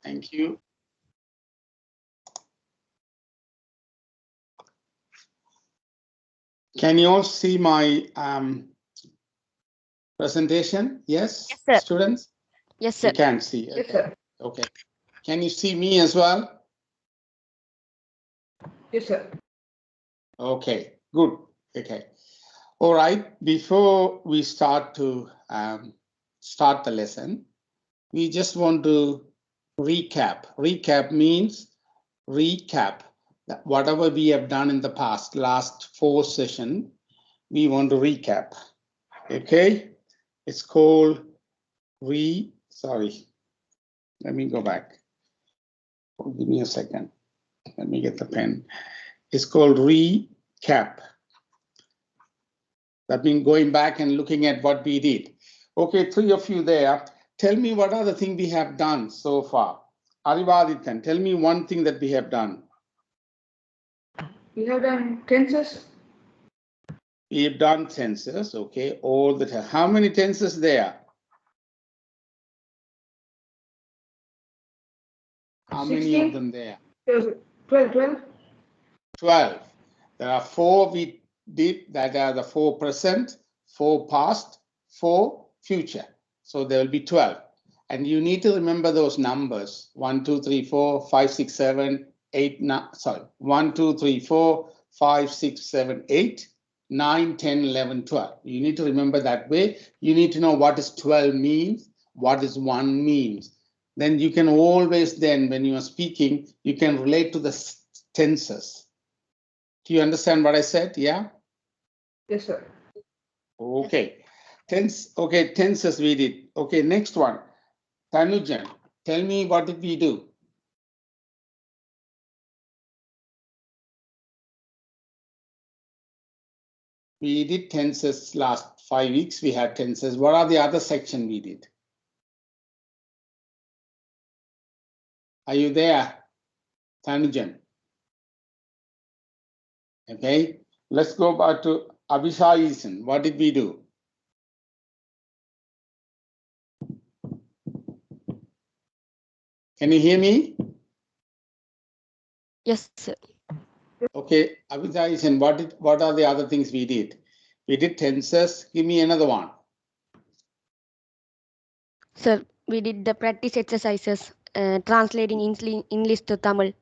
Thank you. Can you all see my presentation? Yes, Yes, sir. students? Yes, sir. You can see. Yes, Okay. sir. Okay. Can you see me as well? Yes, sir. Okay, good. Okay. All right. Before we start to start the lesson, we just want to recap. Recap means recap whatever we have done in the past, last 4 sessions, we want to recap. Okay, it's called sorry, let me go back. Give me a second. Let me get the pen. It's called recap. That means going back and looking at what we did. Okay, 3 of you there. Tell me what are the things we have done so far. Arivadithan, tell me one thing that we have done. We have done tenses. We have done tenses, okay, all the time. How many tenses there? How many 16? of them there? 12. 12. There are 4 we did that are the 4 present, 4 past, 4 future. So there will be 12. And you need to remember those numbers 1, 2, 3, 4, 5, 6, 7, 8, 9. Sorry, 1, 2, 3, 4, 5, 6, 7, 8, 9, 10, 11, 12. You need to remember that way. You need to know what is 12 means, what is 1 means. Then you can always then, when you are speaking, you can relate to the tenses. Do you understand what I said? Yeah? Yes, sir. Okay. Tenses we did. Okay, next one. Tanujan, tell me what did we do? We did tenses last 5 weeks. We had tenses. What are the other section we did? Are you there, Tanujan? Okay, let's go back to Abhishaisen. What did we do? Can you hear me? Yes, sir. Okay, Abhishaisen, what are the other things we did? We did tenses. Give me another one. Sir, we did the practice exercises, translating English to Tamil.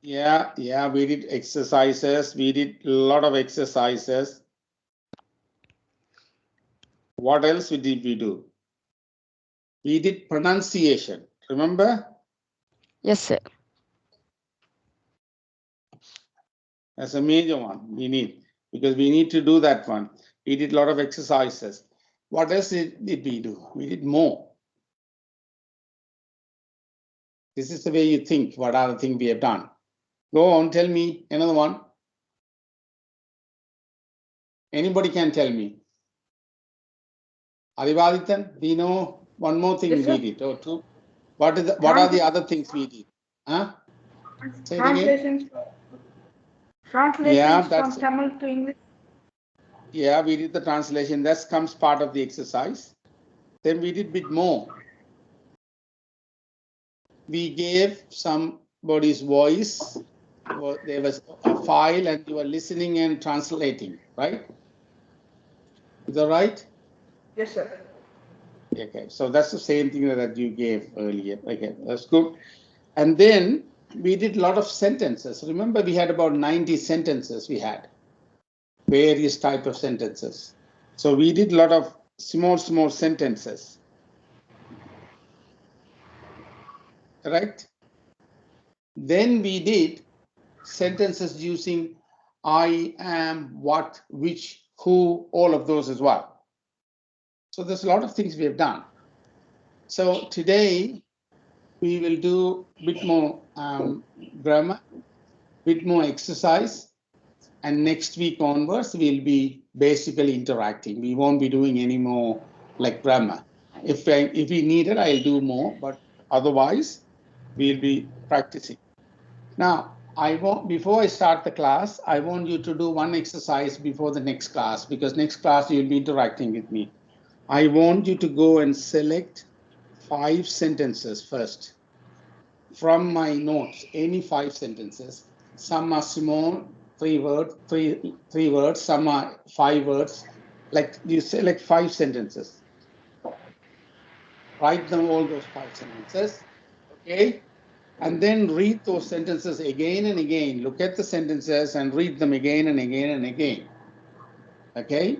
Yeah, we did exercises. We did a lot of exercises. What else did we do? We did pronunciation. Remember? Yes, sir. That's a major one we need, because we need to do that one. We did a lot of exercises. What else did we do? We did more. This is the way you think. What are the things we have done? Go on, tell me another one. Anybody can tell me. Arivadithan, we know one more thing Yes, sir. we did, or 2. What are the other things we did? Huh? Say it again. Translations from that's Tamil to English. Yeah, we did the translation. That comes part of the exercise. Then we did a bit more. We gave somebody's voice. There was a file and you were listening and translating, right? Is that right? Yes, sir. Okay, so that's the same thing that you gave earlier. Okay, that's good. And then we did a lot of sentences. Remember, we had about 90 sentences we had. Various type of sentences. So we did a lot of small sentences. Right? Then we did sentences using I, am, what, which, who, all of those as well. So there's a lot of things we have done. So today we will do a bit more grammar, bit more exercise, and next week onwards we'll be basically interacting. We won't be doing any more like grammar. If we need it, I'll do more, but otherwise we'll be practicing. Now, before I start the class, I want you to do one exercise before the next class, because next class you'll be interacting with me. I want you to go and select 5 sentences first. from my notes any 5 sentences. Some are small, 3 words, three words, some are 5 words. Like you select 5 sentences. Write them all those 5 sentences. Okay. And then read those sentences again and again. Look at the sentences and read them again and again and again. Okay.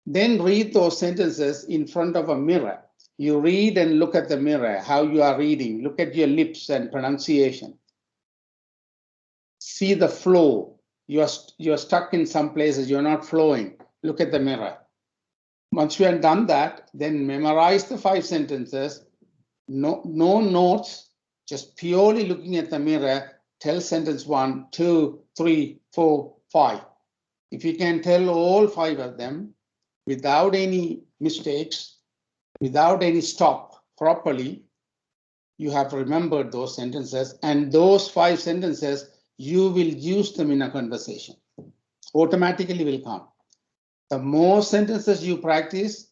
Then read those sentences in front of a mirror. You read and look at the mirror, how you are reading. Look at your lips and pronunciation. See the flow. You're stuck in some places, you're not flowing. Look at the mirror. Once you have done that, then memorize the 5 sentences. No notes, just purely looking at the mirror. Tell sentence 1, 2, 3, 4, 5. If you can tell all 5 of them without any mistakes, without any stop properly, you have remembered those sentences, and those 5 sentences, you will use them in a conversation. Automatically will come. The more sentences you practice,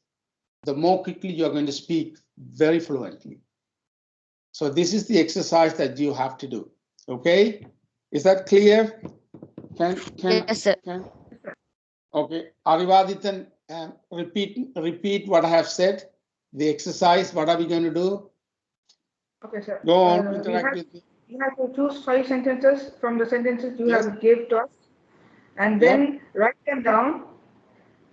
the more quickly you're going to speak very fluently. So this is the exercise that you have to do. Okay? Is that clear? Yes, sir. Okay. Arivadithan, repeat what I have said. The exercise, what are we going to do? Okay, sir. Go on, interact with me. You have to choose 5 sentences from the sentences you Yes. have gave to us, and then write them down.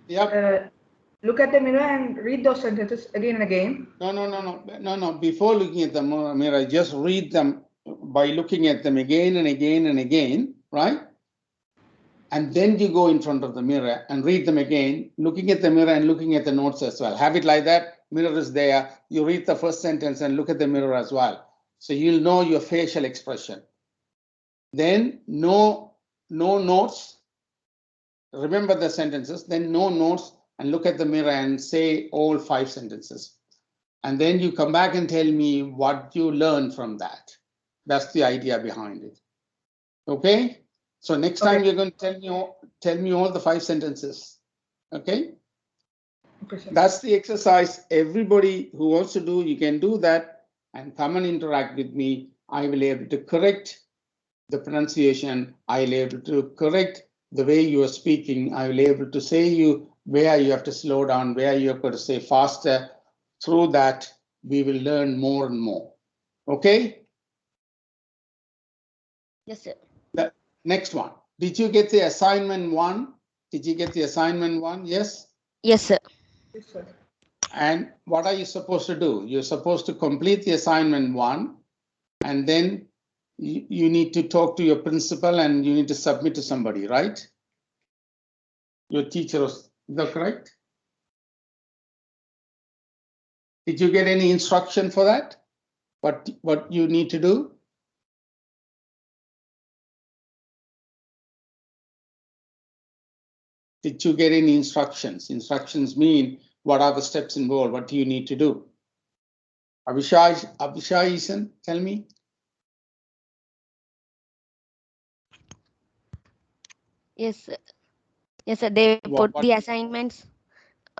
Yep. Look at the mirror and read those sentences again and again. No. Before looking at the mirror, just read them by looking at them again and again and again, right? And then you go in front of the mirror and read them again, looking at the mirror and looking at the notes as well. Have it like that. Mirror is there. You read the first sentence and look at the mirror as well. So you'll know your facial expression. Then no notes. Remember the sentences. Then no notes, and look at the mirror and say all 5 sentences. And then you come back and tell me what you learned from that. That's the idea behind it. Okay? So next time you're going to tell me all the 5 sentences. Okay? Okay, sir. That's the exercise. Everybody who wants to do, you can do that and come and interact with me. I will be able to correct the pronunciation. I will be able to correct the way you are speaking. I will be able to say you where you have to slow down, where you have got to say faster. Through that, we will learn more and more. Okay? Yes, sir. The next one. Did you get the assignment 1? Did you get the assignment 1? Yes? Yes, sir. Yes, sir. And what are you supposed to do? You're supposed to complete the assignment 1, and then you need to talk to your principal and you need to submit to somebody, right? Your teacher, is that correct? Did you get any instruction for that? What you need to do? Did you get any instructions? Instructions mean what are the steps involved? What do you need to do? Abhishai, tell me. Yes, sir. Yes, sir. They put the assignments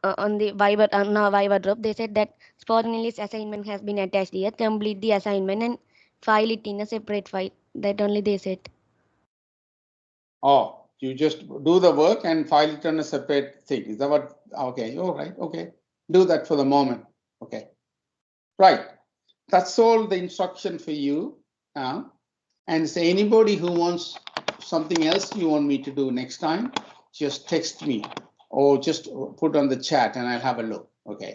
on the Viber, on our Viber group. They said that spoken English assignment has been attached here. Complete the assignment and file it in a separate file. That only they said. Oh, you just do the work and file it on a separate thing. Is that what? Okay, all right, okay. Do that for the moment. Okay. Right. That's all the instruction for you now. And so anybody who wants something else you want me to do next time, just text me or just put on the chat and I'll have a look. Okay.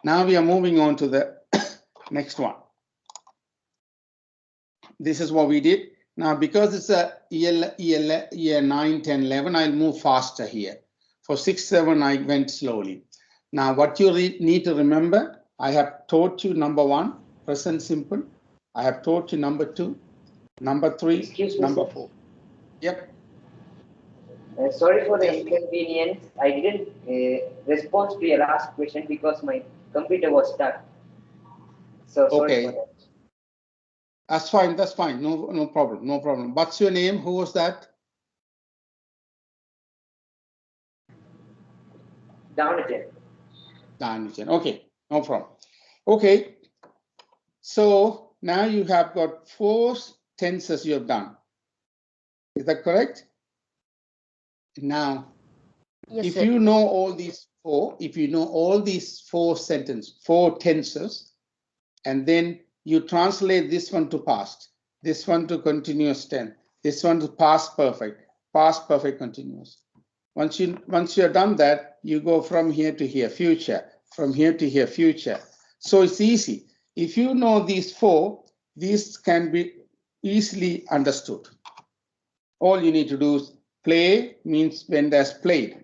Now we are moving on to the next one. This is what we did. Now, because it's a year 9, 10, 11, I'll move faster here. For 6, 7, I went slowly. Now, what you need to remember, I have taught you number 1, present simple. I have taught you number 2, number 3, number 4. Yep. Sorry for the inconvenience. I didn't respond to your last question because my computer was stuck. So sorry for that. That's fine. That's fine. No problem. No problem. What's your name? Who was that? Danijan. Okay. No problem. Okay. So now you have got 4 tenses you have done. Is that correct? Now, Yes, if sir. you know all these 4, if you know all these 4 tenses, and then you translate this one to past, this one to continuous tense, this one to past perfect continuous. Once you have done that, you go from here to here, future, from here to here, future. So it's easy. If you know these 4, these can be easily understood. All you need to do is play means when there's played.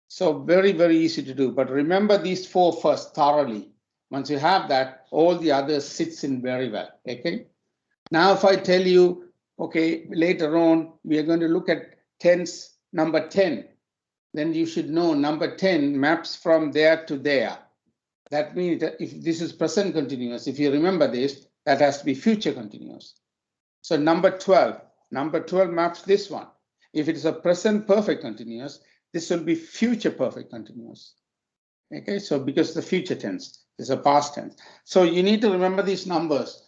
So very, very easy to do. But remember these 4 first thoroughly. Once you have that, all the others sits in very well. Okay. Now, if I tell you, okay, later on, we are going to look at tense number 10, then you should know number 10 maps from there to there. That means that if this is present continuous, if you remember this, that has to be future continuous. So number 12 maps this one. If it is a present perfect continuous, this will be future perfect continuous. Okay, so because the future tense is a past tense. So you need to remember these numbers.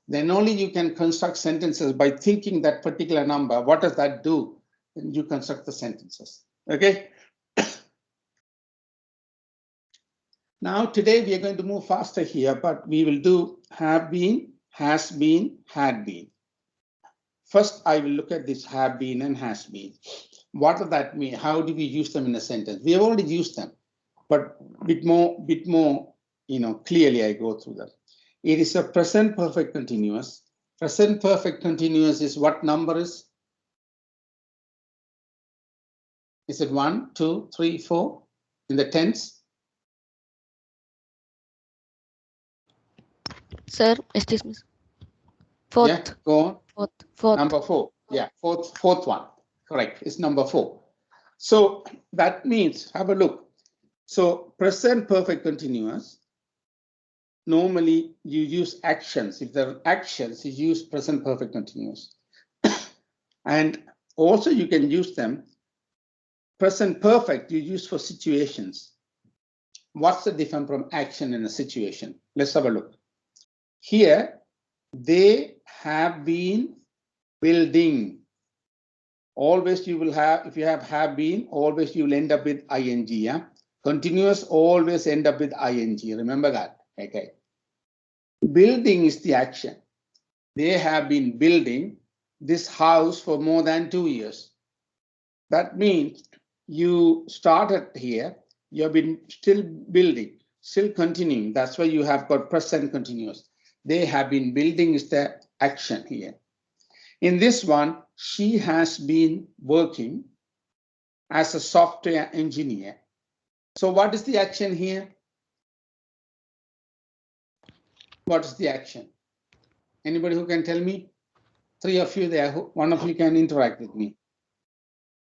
Then only you can construct sentences by thinking that particular number. What does that do? Then you construct the sentences. Okay. Now today we are going to move faster here, but we will do have been, has been, had been. First, I will look at this have been and has been. What does that mean? How do we use them in a sentence? We have already used them, but bit more, clearly I go through them. It is a present perfect continuous. Present perfect continuous is what number is? Is it 1, 2, 3, 4 in the tense? Sir, excuse me. Fourth. Yeah, go on. Fourth. Number 4. Yeah, fourth one. Correct. It's number 4. So that means, have a look. So present perfect continuous, normally you use actions. If there are actions, you use present perfect continuous. And also you can use them. Present perfect you use for situations. What's the difference from action and a situation? Let's have a look. Here, they have been building. Always you will have, if you have been, always you will end up with ing. Yeah? Continuous always end up with ing. Remember that. Okay. Building is the action. They have been building this house for more than 2 years. That means you started here, you have been still building, still continuing. That's why you have got present continuous. They have been building is the action here. In this one, she has been working as a software engineer. So what is the action here? What is the action? Anybody who can tell me? 3 of you there, one of you can interact with me.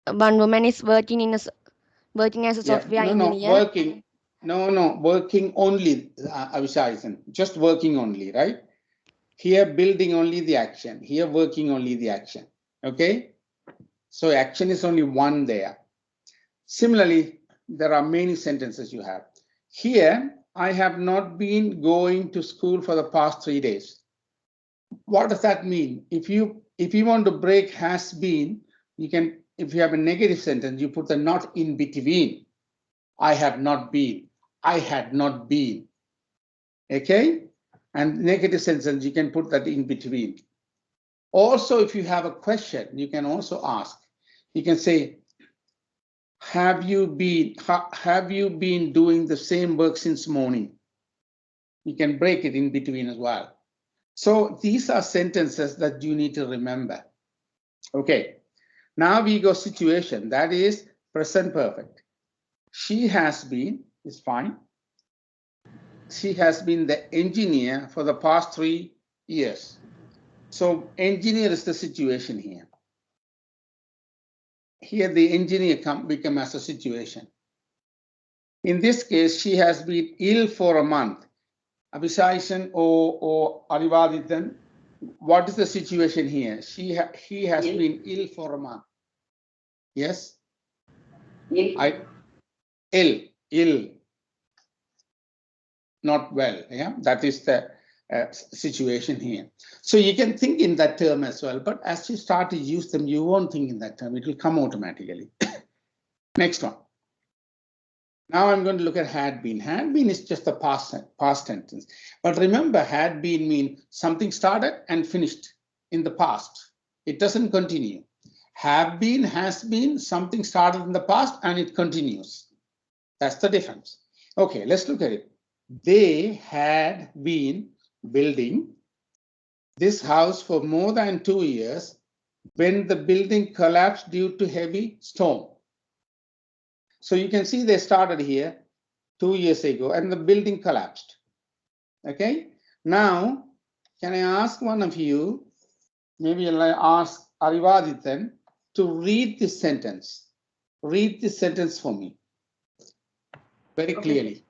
One woman is working as a software engineer. Working. No, working only, Avishai, just working only, right? Here, building only the action. Here, working only the action. Okay? So action is only one there. Similarly, there are many sentences you have. Here, I have not been going to school for the past 3 days. What does that mean? If you want to break has been, you can, if you have a negative sentence, you put the not in between. I have not been. I had not been. Okay? And negative sentence, you can put that in between. Also, if you have a question, you can also ask. You can say, have you been doing the same work since morning? You can break it in between as well. So these are sentences that you need to remember. Okay. Now we go situation. That is present perfect. She has been is fine. She has been the engineer for the past 3 years. So engineer is the situation here. Here the engineer become as a situation. In this case, she has been ill for a month. Abhisaisan or Arivadithan, what is the situation here? He has been ill for a month. Yes? Ill. Not well. Yeah, that is the situation here. So you can think in that term as well, but as you start to use them, you won't think in that term. It will come automatically. Next one. Now I'm going to look at had been. Had been is just the past sentence. But remember, had been means something started and finished in the past. It doesn't continue. Have been, has been, something started in the past and it continues. That's the difference. Okay, let's look at it. They had been building this house for more than 2 years when the building collapsed due to heavy storm. So you can see they started here 2 years ago and the building collapsed. Okay, now can I ask one of you, maybe I'll ask Arivadithan to read this sentence. Read this sentence for me very clearly.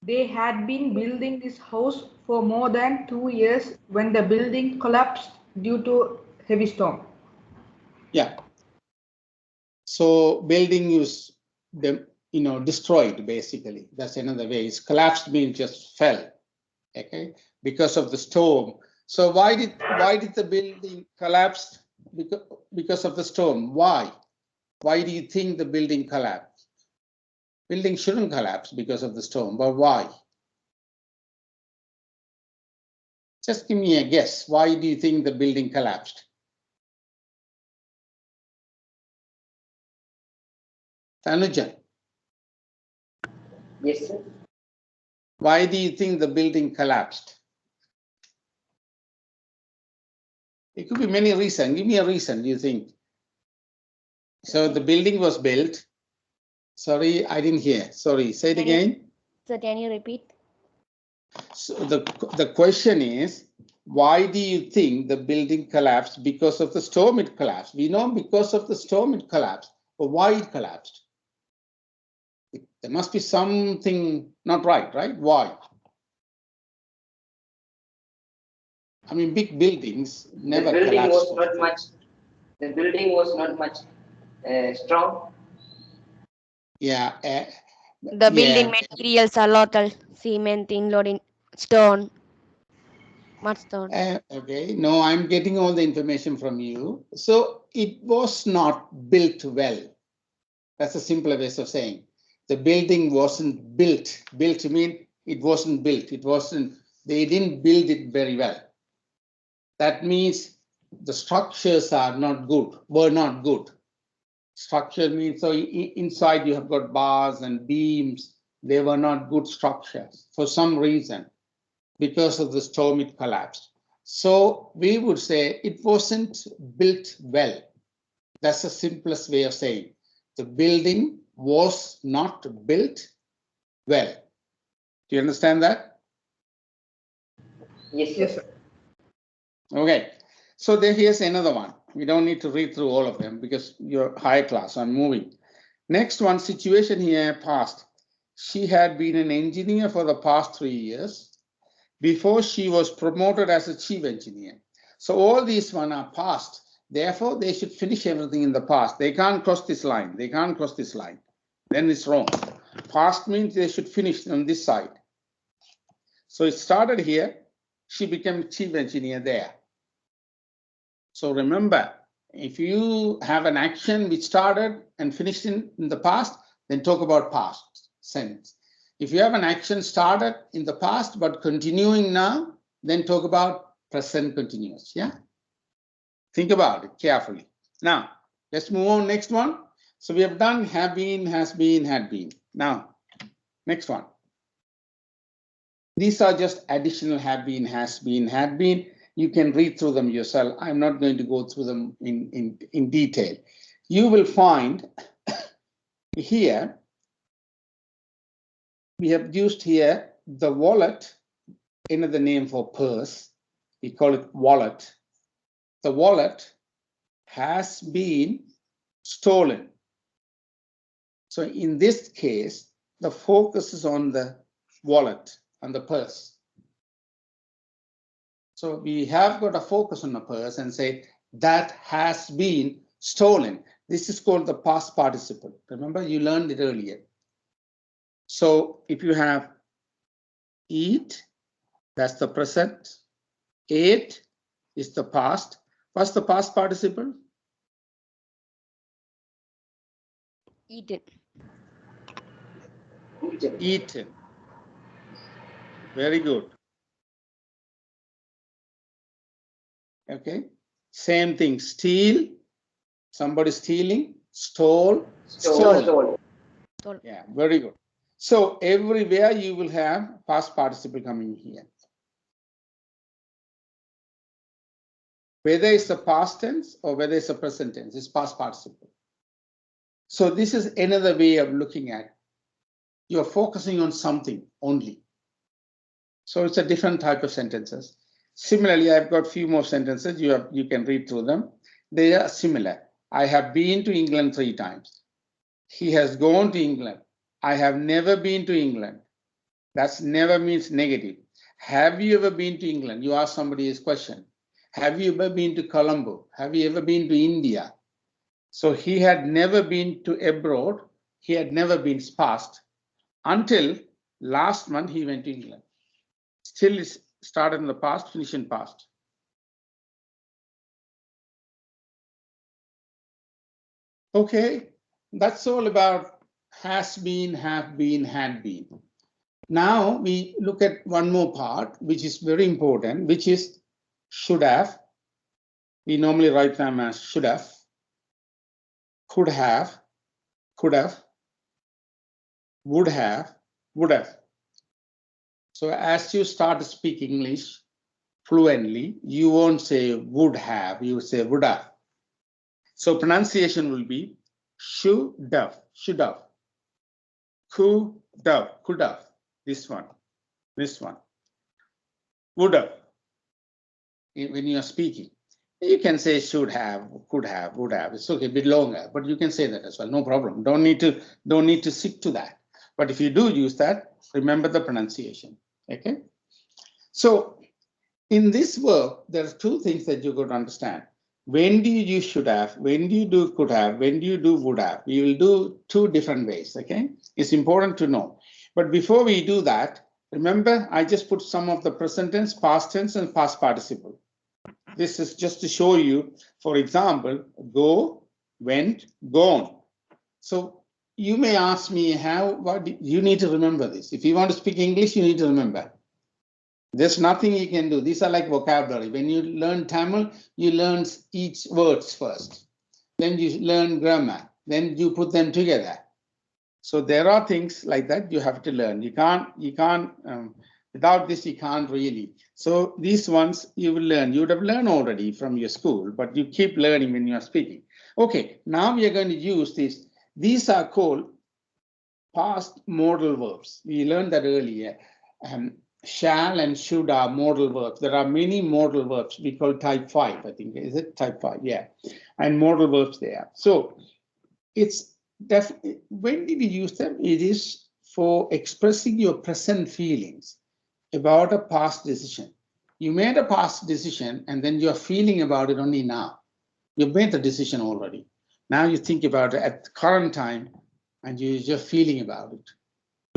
They had been building this house for more than 2 years when the building collapsed due to heavy storm. Yeah. So building is destroyed basically. That's another way. It's collapsed means just fell. Okay, because of the storm. So why did the building collapse? Because of the storm. Why? Why do you think the building collapsed? Building shouldn't collapse because of the storm, but why? Just give me a guess. Why do you think the building collapsed? Tanuja. Yes, sir. Why do you think the building collapsed? It could be many reasons. Give me a reason, do you think? So the building was built. Sorry, I didn't hear. Sorry, say it again. So can you repeat? So the question is, why do you think the building collapsed? Because of the storm it collapsed. We know because of the storm it collapsed, but why it collapsed? There must be something not right, right? Why? I mean, big buildings never collapse. The building was not much strong. Yeah. The building materials are local, cement, including stone, mudstone. Okay, no, I'm getting all the information from you. So it was not built well. That's a simpler way of saying. The building wasn't built. Built mean it wasn't built. It wasn't. They didn't build it very well. That means the structures are not good. Were not good. Structure means so inside you have got bars and beams. They were not good structures for some reason. Because of the storm, it collapsed. So we would say it wasn't built well. That's the simplest way of saying the building was not built well. Do you understand that? Yes, Yes, sir. Okay. So here's another one. We don't need to read through all of them because you're high class. I'm moving. Next one, situation here past. She had been an engineer for the past 3 years before she was promoted as a chief engineer. So all these one are past. Therefore, they should finish everything in the past. They can't cross this line. They can't cross this line. Then it's wrong. Past means they should finish on this side. So it started here. She became chief engineer there. So remember, if you have an action which started and finished in the past, then talk about past sense. If you have an action started in the past but continuing now, then talk about present continuous. Yeah. Think about it carefully. Now, let's move on. Next one. So we have done have been, has been, had been. Now, next one. These are just additional have been, has been, had been. You can read through them yourself. I'm not going to go through them in detail. You will find here, we have used here the wallet, another name for purse. We call it wallet. The wallet has been stolen. So in this case, the focus is on the wallet and the purse. So we have got a focus on the purse and say that has been stolen. This is called the past participle. Remember, you learned it earlier. So if you have eat, That's the present. Ate is the past. What's the past participle? Eaten. Eaten. Very good. Okay. Same thing. Steal. Somebody stealing. Stole. Stolen. Yeah, very good. So everywhere you will have past participle coming here. Whether it's a past tense or whether it's a present tense, it's past participle. So this is another way of looking at it. You're focusing on something only. So it's a different type of sentences. Similarly, I've got a few more sentences. You can read through them. They are similar. I have been to England 3 times. He has gone to England. I have never been to England. That's never means negative. Have you ever been to England? You ask somebody this question. Have you ever been to Colombo? Have you ever been to India? So he had never been to abroad. He had never been past until last month he went to England. Still is started in the past, finish in past. Okay, that's all about has been, have been, had been. Now we look at one more part, which is very important, which is should have. We normally write them as should have, could have, would have, would have. So as you start speaking English fluently, you won't say would have, you say would have. So pronunciation will be should have, could have, this one, would have. When you are speaking, you can say should have, could have, would have. It's okay, a bit longer, but you can say that as well. No problem. Don't need to stick to that. But if you do use that, remember the pronunciation. Okay. So in this verb, there are 2 things that you got to understand. When do you use should have? When do you do could have? When do you do would have? We will do 2 different ways. Okay. It's important to know. But before we do that, remember, I just put some of the present tense, past tense, and past participle. This is just to show you, for example, go, went, gone. So you may ask me you need to remember this. If you want to speak English, you need to remember. There's nothing you can do. These are like vocabulary. When you learn Tamil, you learn each words first. Then you learn grammar. Then you put them together. So there are things like that you have to learn. You can't, without this, you can't really. So these ones you will learn. You would have learned already from your school, but you keep learning when you are speaking. Okay, now we are going to use this. These are called past modal verbs. We learned that earlier. Shall and should are modal verbs. There are many modal verbs. We call type 5, I think. Is it type 5? Yeah. And modal verbs there. So it's definitely, when did we use them? It is for expressing your present feelings about a past decision. You made a past decision and then you're feeling about it only now. You've made the decision already. Now you think about it at the current time and you're just feeling about it.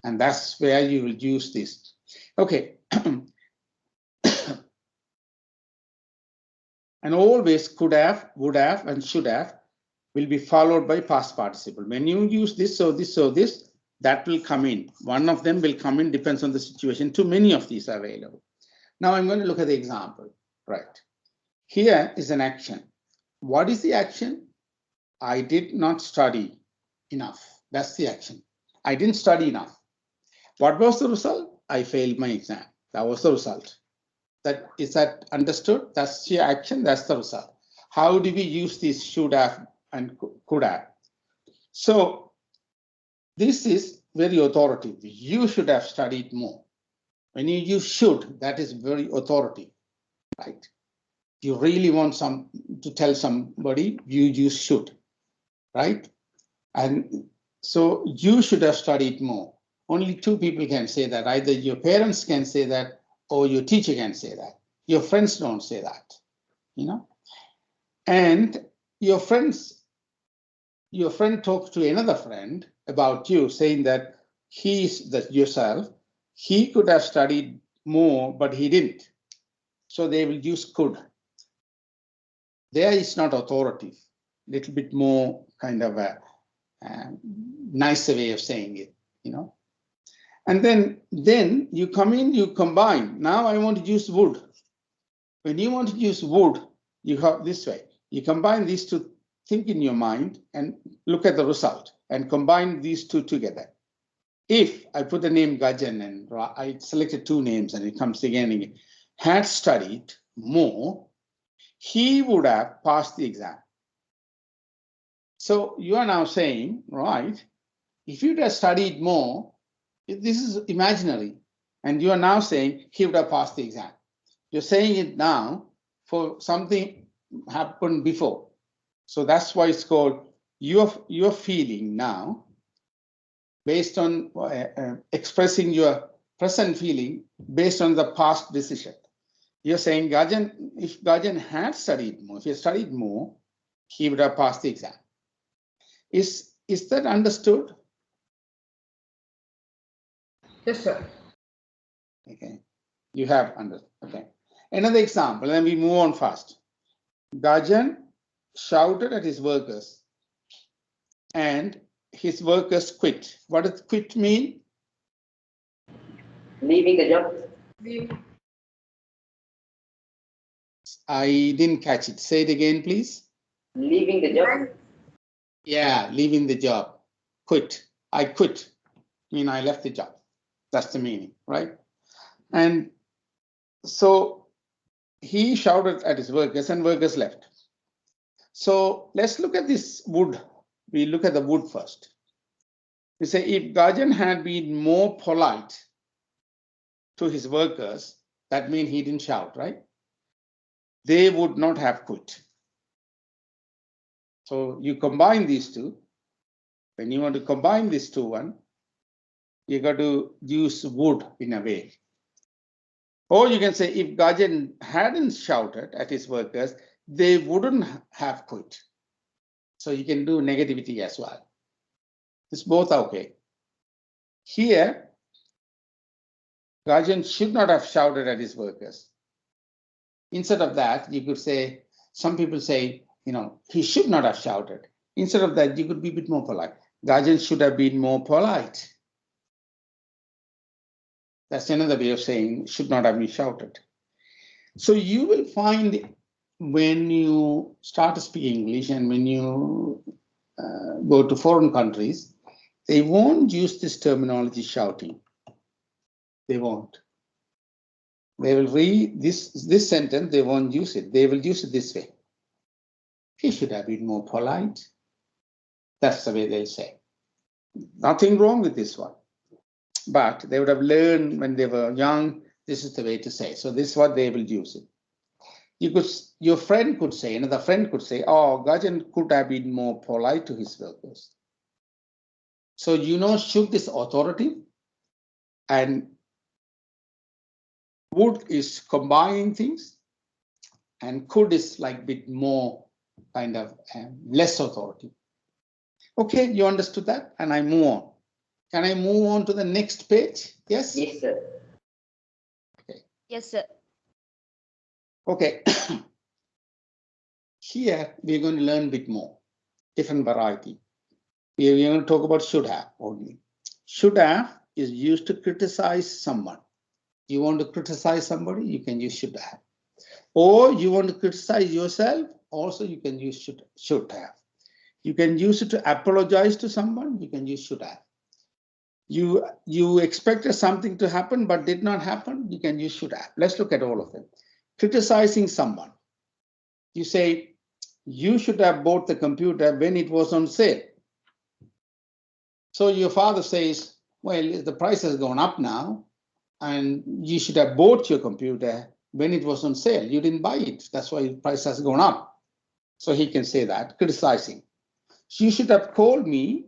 And that's where you will use this. Okay. And always could have, would have, and should have will be followed by past participle. When you use this or this or this, that will come in. One of them will come in, depends on the situation. Too many of these are available. Now I'm going to look at the example. Right. Here is an action. What is the action? I did not study enough. That's the action. I didn't study enough. What was the result? I failed my exam. That was the result. Is that understood? That's the action. That's the result. How do we use this should have and could have? So this is very authoritative. You should have studied more. When you use should, that is very authoritative, right? You really want to tell somebody, you use should, right? And so you should have studied more. Only 2 people can say that. Either your parents can say that or your teacher can say that. Your friends don't say that, you know? And your friend talks to another friend about you, saying that yourself, he could have studied more, but he didn't. So they will use could. There is not authoritative, little bit more kind of a nicer way of saying it, you know. And then you come in, you combine. Now I want to use would. When you want to use would, you have this way. You combine these two, think in your mind and look at the result and combine these two together. If I put the name Gajan and I selected two names and it comes again and again, had studied more, he would have passed the exam. So you are now saying, right, if you'd have studied more, this is imaginary, and you are now saying he would have passed the exam. You're saying it now for something happened before. So that's why it's called your feeling now, based on expressing your present feeling based on the past decision. You're saying Gajan, if Gajan had studied more, if he had studied more, he would have passed the exam. Is that understood? Yes, sir. Okay, you have understood. Okay. Another example, and we move on fast. Gajan shouted at his workers and his workers quit. What does quit mean? Leaving the job. I didn't catch it. Say it again, please. Leaving the job. Yeah, leaving the job. Quit. I quit. I mean, I left the job. That's the meaning, right? And so he shouted at his workers and workers left. So let's look at this would. We look at the would first. We say if Gajan had been more polite to his workers, that means he didn't shout, right? They would not have quit. So you combine these two. When you want to combine these two, you got to use would in a way. Or you can say if Gajan hadn't shouted at his workers, they wouldn't have quit. So you can do negativity as well. It's both okay. Here, Gajan should not have shouted at his workers. Instead of that, you could say, some people say, you know, he should not have shouted. Instead of that, you could be a bit more polite. Gajan should have been more polite. That's another way of saying should not have been shouted. So you will find when you start to speak English and when you go to foreign countries, they won't use this terminology shouting. They won't. They will read this sentence, they won't use it. They will use it this way. He should have been more polite. That's the way they'll say. Nothing wrong with this one. But they would have learned when they were young, this is the way to say. So this is what they will use it. Your friend could say, another friend could say, oh, Gajan could have been more polite to his workers. So you know, should is authoritative and would is combining things and could is like a bit more kind of less authoritative. Okay, you understood that? And I move on. Can I move on to the next page? Yes? Yes, sir. Okay. Yes, sir. Okay. Here, we're going to learn a bit more, different variety. We're going to talk about should have only. Should have is used to criticize someone. You want to criticize somebody, you can use should have. Or you want to criticize yourself, also you can use should have. You can use it to apologize to someone, you can use should have. You expected something to happen but did not happen, you can use should have. Let's look at all of them. Criticizing someone. You say, you should have bought the computer when it was on sale. So your father says, well, the price has gone up now, and you should have bought your computer when it was on sale. You didn't buy it. That's why the price has gone up. So he can say that, criticizing. You should have called me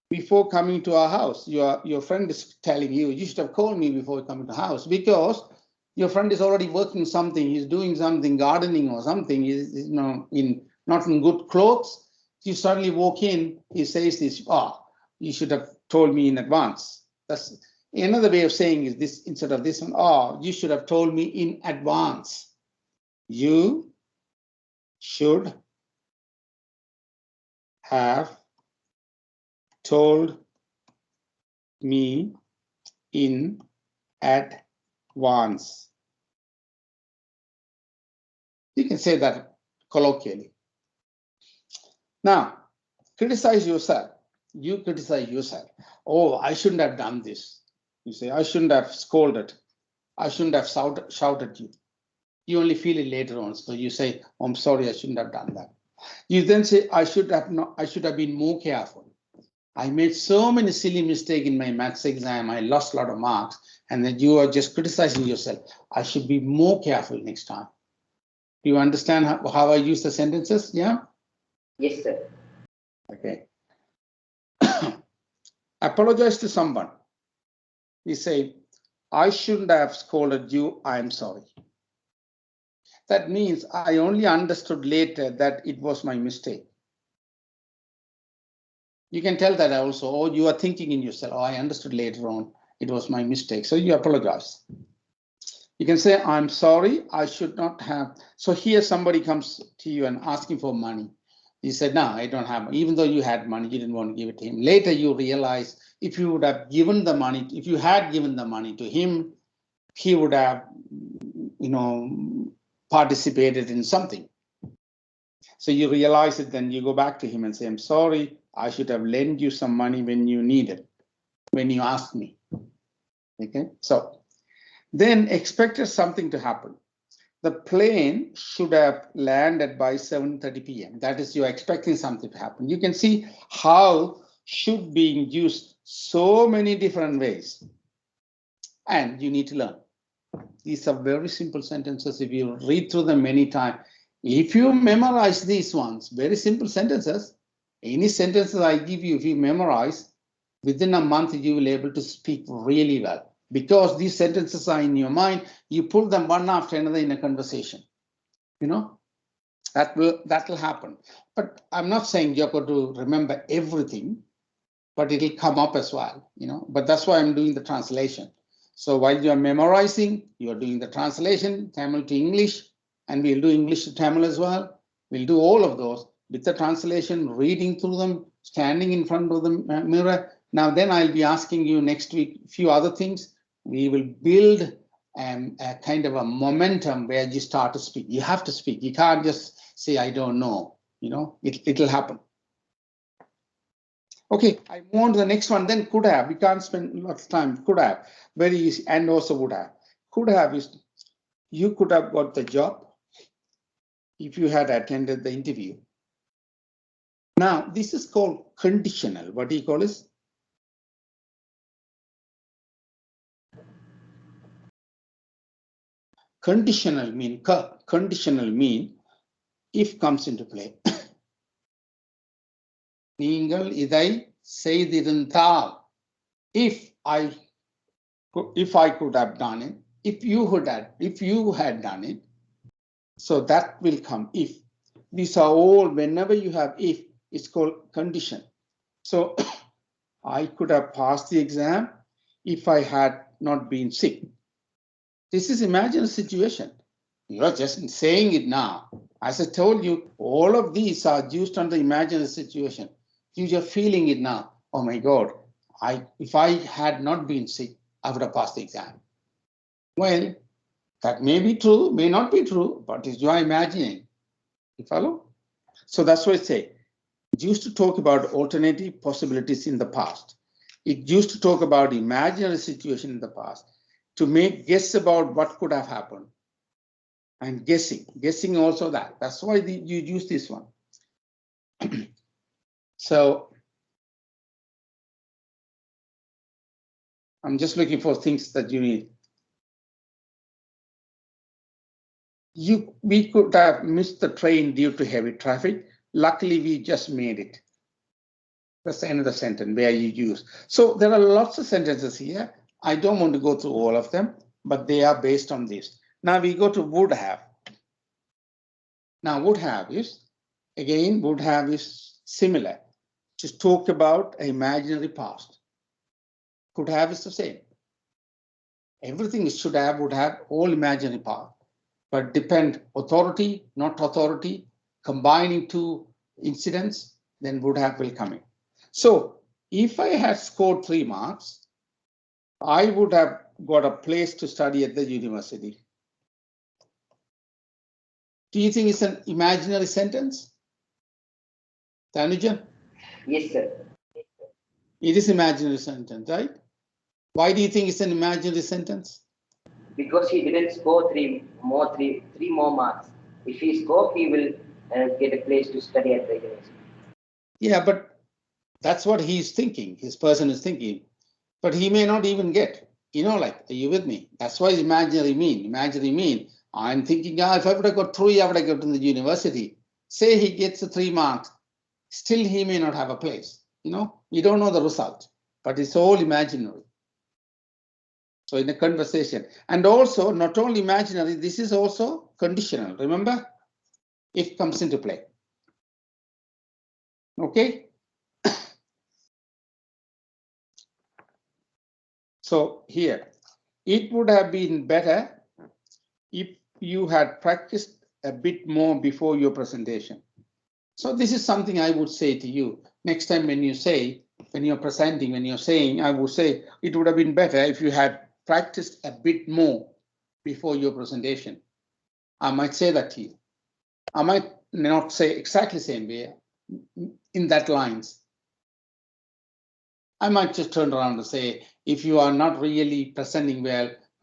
before coming to our house. Your friend is telling you, you should have called me before coming to the house, because your friend is already working something. He's doing something, gardening or something. He's not in good clothes. You suddenly walk in, he says this, oh, you should have told me in advance. Another way of saying is this, instead of this one, oh, you should have told me in advance. You should have told me in advance. You can say that colloquially. Now, criticize yourself. You criticize yourself. Oh, I shouldn't have done this. You say, I shouldn't have scolded. I shouldn't have shouted you. You only feel it later on. So you say, oh, I'm sorry, I shouldn't have done that. You then say, I should have been more careful. I made so many silly mistakes in my maths exam. I lost a lot of marks. And then you are just criticizing yourself. I should be more careful next time. Do you understand how I use the sentences? Yeah? Yes, sir. Okay. Apologize to someone. You say, I shouldn't have scolded you. I'm sorry. That means I only understood later that it was my mistake. You can tell that also, or you are thinking in yourself, oh, I understood later on, it was my mistake. So you apologize. You can say, I'm sorry, I should not have. So here somebody comes to you and asking for money. You said, no, I don't have money. Even though you had money, you didn't want to give it to him. Later you realize if you would have given the money, if you had given the money to him, he would have, participated in something. So you realize it, then you go back to him and say, I'm sorry, I should have lent you some money when you needed, when you asked me. Okay, so then expected something to happen. The plane should have landed by 7:30 p.m. That is, you're expecting something to happen. You can see how should being used so many different ways. And you need to learn. These are very simple sentences. If you read through them many times, if you memorize these ones, very simple sentences, any sentences I give you, if you memorize, within a month, you will be able to speak really well. Because these sentences are in your mind, you pull them one after another in a conversation. That will happen. But I'm not saying you're going to remember everything, but it'll come up as well, But that's why I'm doing the translation. So while you're memorizing, you're doing the translation, Tamil to English, and we'll do English to Tamil as well. We'll do all of those with the translation, reading through them, standing in front of the mirror. Now, then I'll be asking you next week a few other things. We will build a kind of a momentum where you start to speak. You have to speak. You can't just say, I don't know, it'll happen. Okay, I move on to the next one. Then could have. We can't spend lots of time. Could have. Very easy. And also would have. Could have is you could have got the job if you had attended the interview. Now, this is called conditional. What do you call this? Conditional mean if comes into play. நீங்கள் இதை செய்திருந்தால், if I could have done it, if you had done it, so that will come if. These are all, whenever you have if, it's called condition. So I could have passed the exam if I had not been sick. This is imagine a situation. You're just saying it now. As I told you, all of these are used on the imaginary situation. You're feeling it now. Oh my God, if I had not been sick, I would have passed the exam. Well, that may be true, may not be true, but it's your imagining. You follow? So that's what I say. It used to talk about alternative possibilities in the past. It used to talk about imaginary situation in the past to make guess about what could have happened. And guessing also that. That's why you use this one. So I'm just looking for things that you need. We could have missed the train due to heavy traffic. Luckily, we just made it. That's another sentence where you use. So there are lots of sentences here. I don't want to go through all of them, but they are based on this. Now we go to would have. Now would have is, again, would have is similar. Just talk about an imaginary past. Could have is the same. Everything would have all imaginary power, but depend authority, not authority, combining two incidents, then would have will come in. So if I had scored 3 marks, I would have got a place to study at the university. Do you think it's an imaginary sentence? Tanuja? Yes, sir. It is imaginary sentence, right? Why do you think it's an imaginary sentence? Because he didn't score three more marks. If he score, he will get a place to study at the university. Yeah, but that's what he's thinking. His person is thinking, but he may not even get. You know, like, are you with me? That's why imaginary mean. Imaginary mean, I'm thinking, if I would have got 3, I would have got to the university. Say he gets the 3 marks, still he may not have a place. You know, we don't know the result, but it's all imaginary. So in a conversation, and also not only imaginary, this is also conditional. Remember, if comes into play. Okay. So here, it would have been better if you had practiced a bit more before your presentation. So this is something I would say to you. Next time when you're presenting, when you're saying, I would say it would have been better if you had practiced a bit more before your presentation. I might say that to you. I might not say exactly the same way in that lines. I might just turn around and say, if you are not really presenting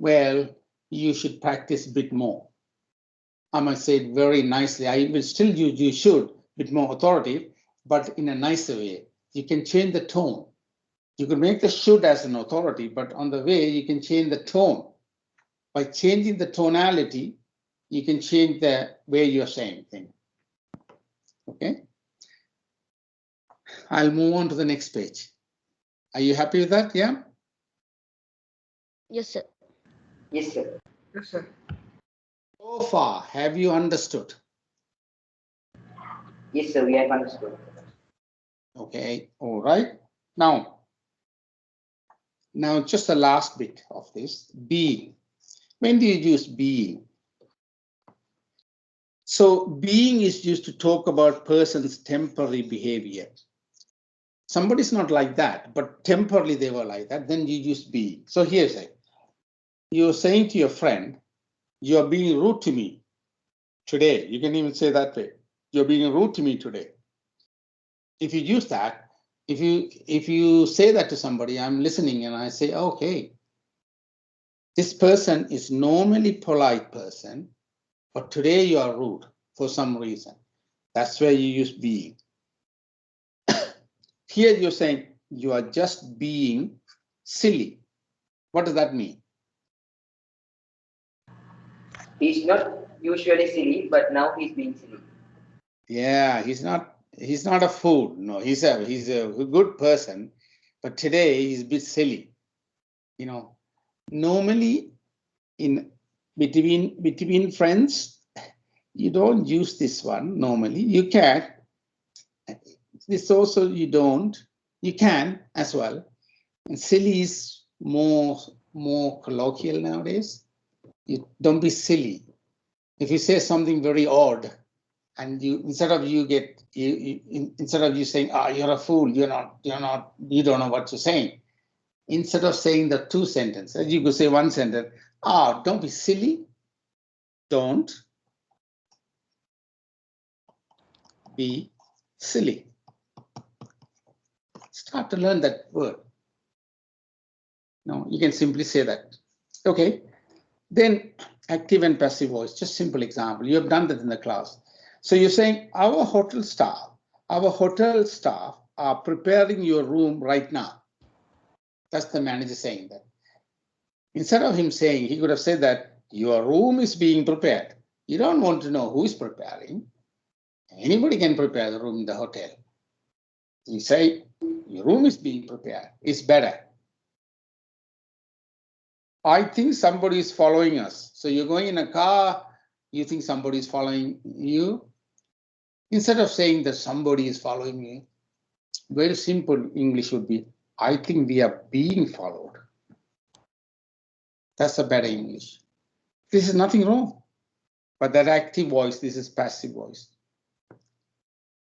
well, you should practice a bit more. I might say it very nicely. I will still use you should, bit more authoritative, but in a nicer way. You can change the tone. You can make the should as an authority, but on the way, you can change the tone. By changing the tonality, you can change the way you're saying things. Okay? I'll move on to the next page. Are you happy with that? Yeah? Yes, sir. Yes, sir. Yes, sir. So far, have you understood? Yes, sir. We have understood. Okay, all right. Now just the last bit of this, being. When do you use being? So being is used to talk about person's temporary behavior. Somebody's not like that, but temporarily they were like that, then you use being. So here's it. You're saying to your friend, you're being rude to me today. You can even say that way. You're being rude to me today. If you use that, if you say that to somebody, I'm listening and I say, okay, this person is normally polite person, but today you are rude for some reason. That's where you use being. Here you're saying you are just being silly. What does that mean? He's not usually silly, but now he's being silly. Yeah, he's not a fool. No, he's a good person, but today he's a bit silly. You know, normally in between friends, you don't use this one normally. You can. This also you don't. You can as well. And silly is more colloquial nowadays. You don't be silly. If you say something very odd, and instead of you saying, you're a fool, you don't know what you're saying. Instead of saying the 2 sentences, you could say 1 sentence. Don't be silly. Don't be silly. Start to learn that word. No, you can simply say that. Okay. Then active and passive voice, just simple example. You have done that in the class. So you're saying our hotel staff are preparing your room right now. That's the manager saying that. Instead of him saying, he could have said that your room is being prepared. You don't want to know who is preparing. Anybody can prepare the room in the hotel. You say, your room is being prepared. It's better. I think somebody is following us. So you're going in a car, you think somebody is following you. Instead of saying that somebody is following me, very simple English would be, I think we are being followed. That's a better English. This is nothing wrong. But that active voice, this is passive voice.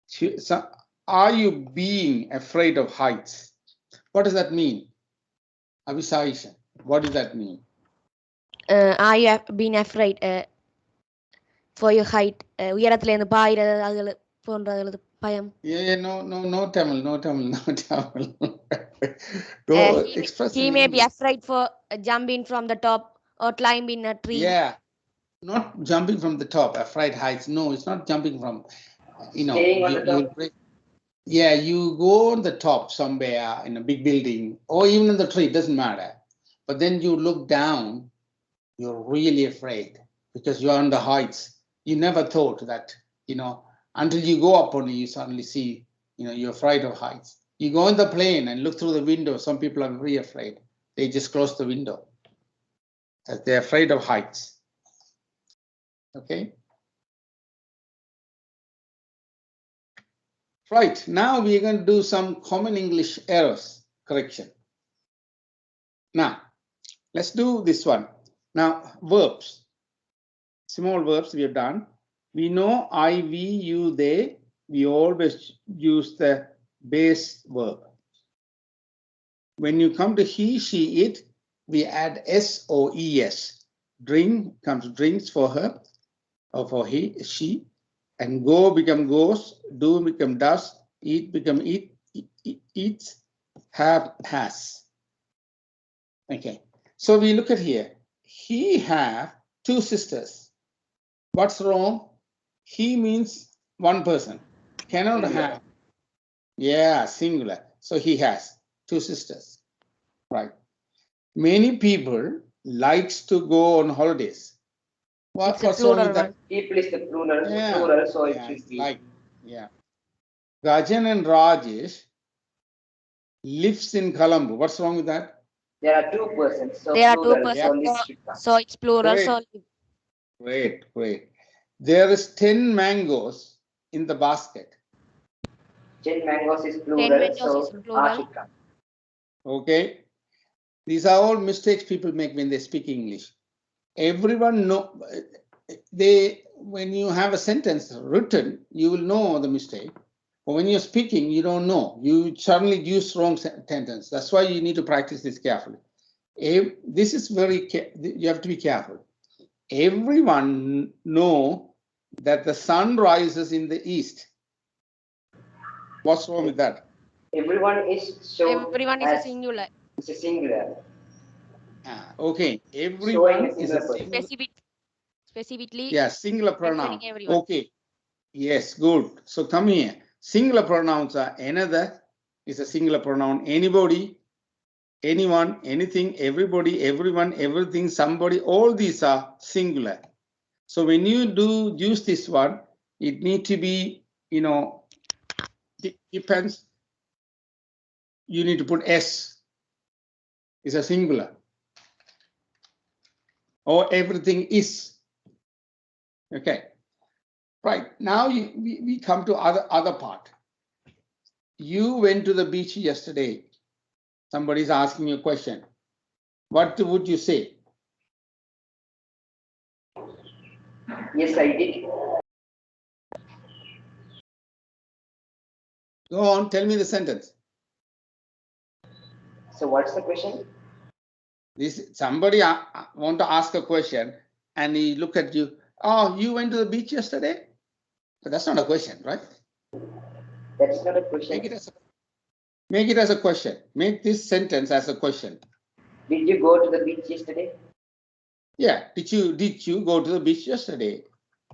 So, are you being afraid of heights? What does that mean? Avisaisha, what does that mean? I have been afraid for your height. உயரத்துல இருந்து பாயிறது அதுல போன்றது பயம். Yeah, no Tamil, no Tamil. Go express. He may be afraid for jumping from the top or climbing a tree. Yeah, not jumping from the top, afraid heights. No, it's not jumping from, you know, yeah, you go on the top somewhere in a big building or even in the tree, it doesn't matter. But then you look down, you're really afraid because you're on the heights. You never thought that, you know, until you go up on it, you suddenly see, you know, you're afraid of heights. You go in the plane and look through the window. Some people are very afraid. They just close the window. They're afraid of heights. Okay. Right, now we're going to do some common English errors correction. Now, let's do this one. Now, verbs. Small verbs we have done. We know I, we, you, they. We always use the base verb. When you come to he, she, it, we add s or es. Drink comes drinks for her or for he, she. And go become goes, do become does, eat become eats, have has. Okay, so we look at here. He have 2 sisters. What's wrong? He means one person. Cannot have. Yeah, singular. So he has 2 sisters. Right. Many people likes to go on holidays. What's wrong with that? People is the plural, so it should be. Like, yeah. Rajan and Rajesh lives in Colombo. What's wrong with that? There are 2 persons, so there plural, are 2 persons, so it's plural. Great. There is 10 mangoes in the basket. 10 mangoes is plural, so R should come. Okay. These are all mistakes people make when they speak English. Everyone know when you have a sentence written, you will know the mistake. But when you're speaking, you don't know. You suddenly use wrong sentence. That's why you need to practice this carefully. This is you have to be careful. Everyone know that the sun rises in the east. What's wrong with that? Everyone is a singular. It's a singular. Okay, everyone is a singular. Specifically. Yeah, singular pronoun. Okay. Yes, good. So come here. Singular pronouns are another is a singular pronoun. Anybody, anyone, anything, everybody, everyone, everything, somebody, all these are singular. So when you use this one, it need to be, you know, depends. You need to put S. It's a singular. Or everything is. Okay. Right. Now we come to other part. You went to the beach yesterday. Somebody's asking you a question. What would you say? Yes, I did. Go on, tell me the sentence. So what's the question? Somebody want to ask a question and he look at you. Oh, you went to the beach yesterday? But that's not a question, right? That's not a question. Make it as a question. Make this sentence as a question. Did you go to the beach yesterday? Yeah. Did you go to the beach yesterday?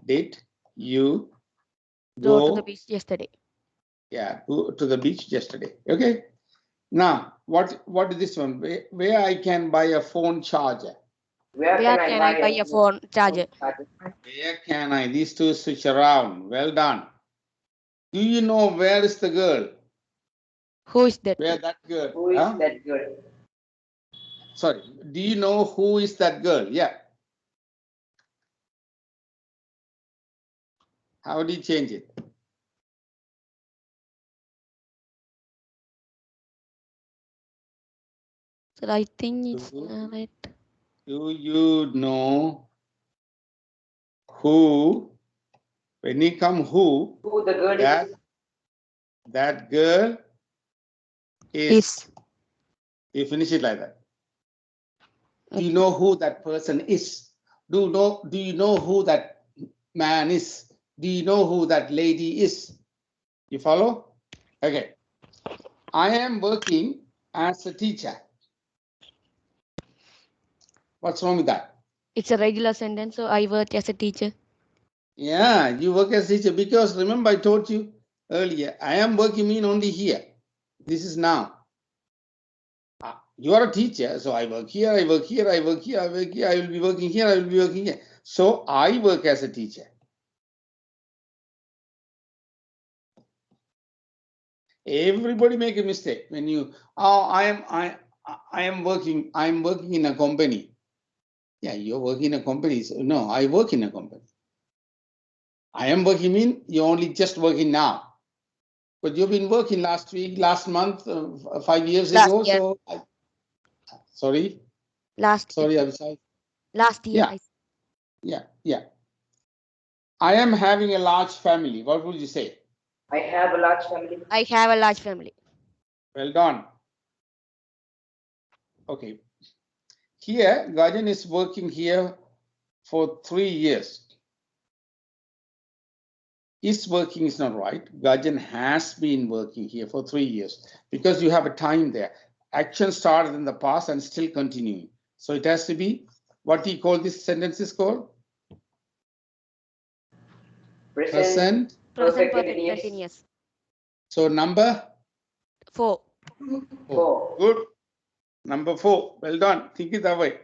Did you go to the beach yesterday? Yeah, go to the beach yesterday. Okay. Now, what is this one? Where I can buy a phone charger? Where can I buy a phone charger? Where can I? These two switch around. Well done. Do you know where is the girl? Who is that? Where that girl? Who is that girl? Sorry. Do you know who is that girl? Yeah. How do you change it? So I think it's right. Do you know who, when you come who, Who the girl that, is? that girl is. You finish it like that. Do you know who that person is? Do you know who that man is? Do you know who that lady is? You follow? Okay. I am working as a teacher. What's wrong with that? It's a regular sentence, so I work as a teacher. Yeah, you work as a teacher because remember I told you earlier, I am working mean only here. This is now. You are a teacher, so I work here, I work here, I work here, I work here, I will be working here, I will be working here. So I work as a teacher. Everybody make a mistake when you, oh, I am working in a company. Yeah, you're working in a company. So, no, I work in a company. I am working mean you're only just working now. But you've been working last week, last month, 5 years Last ago. year. So, sorry, I'm sorry. Last year. Yeah. I am having a large family. What would you say? I have a large family. I have a large family. Well done. Okay. Here, Gajan is working here for 3 years. Is working is not right. Gajan has been working here for 3 years because you have a time there. Action started in the past and still continuing. So it has to be, what do you call this sentence is called? Present. Present Perfect perfect continuous. continuous. So number 4. 4. Good. Number 4. Well done. Think it that way.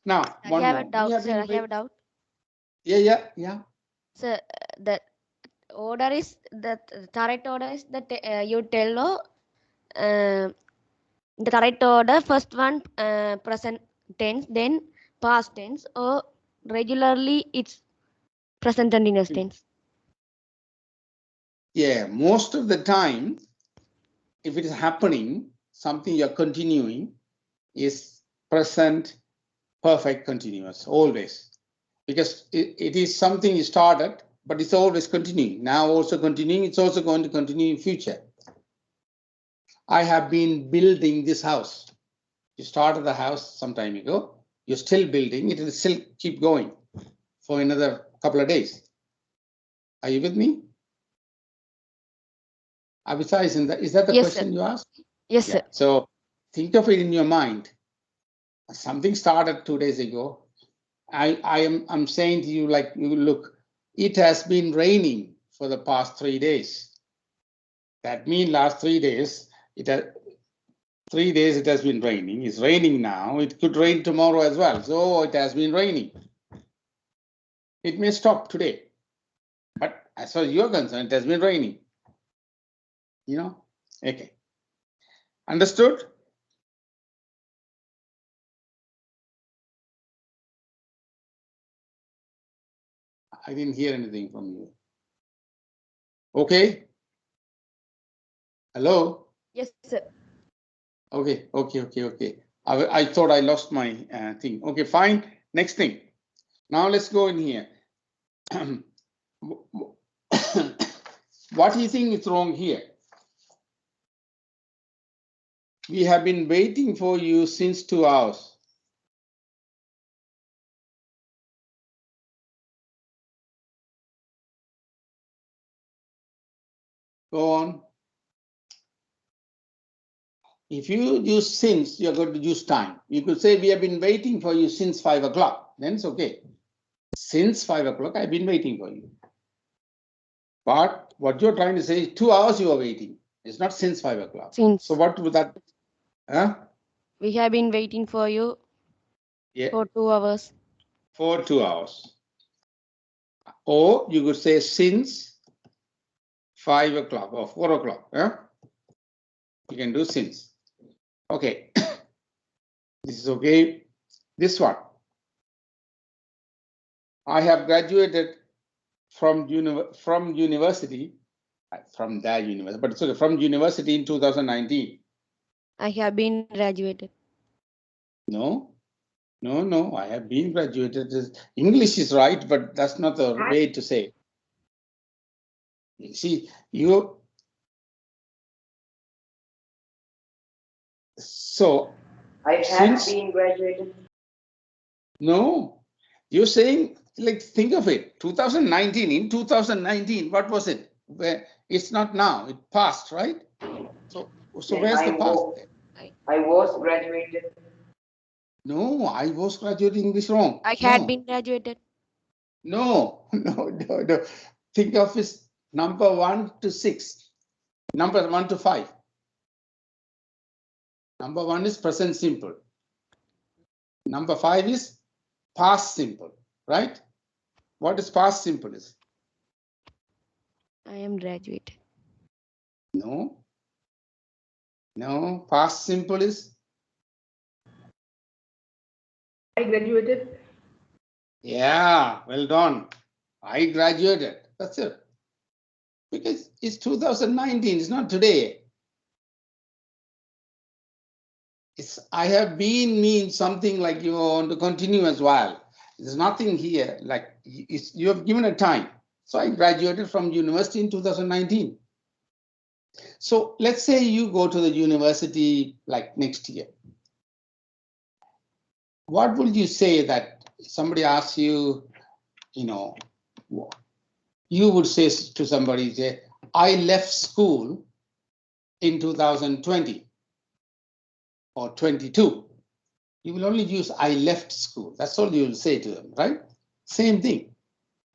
Now, I one have more. a doubt, sir. I have a doubt. Yeah. Sir, the order is that the correct order is that you tell the correct order. First one present tense, then past tense, or regularly it's present continuous tense. Yeah, most of the time, if it is happening, something you're continuing is present perfect continuous, always. Because it is something you started, but it's always continuing. Now also continuing, it's also going to continue in future. I have been building this house. You started the house some time ago. You're still building. It will still keep going for another couple of days. Are you with me? Abhisa, is that the Yes, question sir. you asked? Yes, Yeah. sir. So think of it in your mind. Something started 2 days ago. I'm saying to you, like, you look, it has been raining for the past 3 days. That means last 3 days, 3 days it has been raining. It's raining now. It could rain tomorrow as well. So it has been raining. It may stop today. But as far as you're concerned, it has been raining. You know? Okay. Understood? I didn't hear anything from you. Okay. Hello? Yes, sir. Okay. I thought I lost my thing. Okay, fine. Next thing. Now let's go in here. What do you think is wrong here? We have been waiting for you since 2 hours. Go on. If you use since, you're going to use time. You could say we have been waiting for you since 5 o'clock. Then it's okay. Since 5 o'clock, I've been waiting for you. But what you're trying to say is 2 hours you are waiting. It's not since 5 o'clock. Since. So what would that? Huh? We have been waiting for you for 2 hours. For 2 hours. Or you could say since 5 o'clock or 4 o'clock. Huh? You can do since. Okay. This is okay. This one. I have graduated from university, but it's okay, from university in 2019. I have been graduated. No, no, I have been graduated. English is right, but that's not the way to say. See, you. So. I have been graduated. No, you're saying, like, think of it. 2019, in 2019, what was it? Where it's not now, it passed, right? So where's the past? I was graduated. No, I was graduating English wrong. I had been graduated. No. Think of it number 1 to 6, number 1 to 5. Number 1 is present simple. Number 5 is past simple, right? What is past simple is? I am graduated. No, past simple is? I graduated. Yeah, well done. I graduated. That's it. Because it's 2019, it's not today. I have been means something like you want to continue as well. There's nothing here, like you have given a time. So I graduated from university in 2019. So let's say you go to the university like next year. What would you say that somebody asks you, you would say to somebody, say, I left school in 2020 or 22. You will only use I left school. That's all you will say to them, right? Same thing.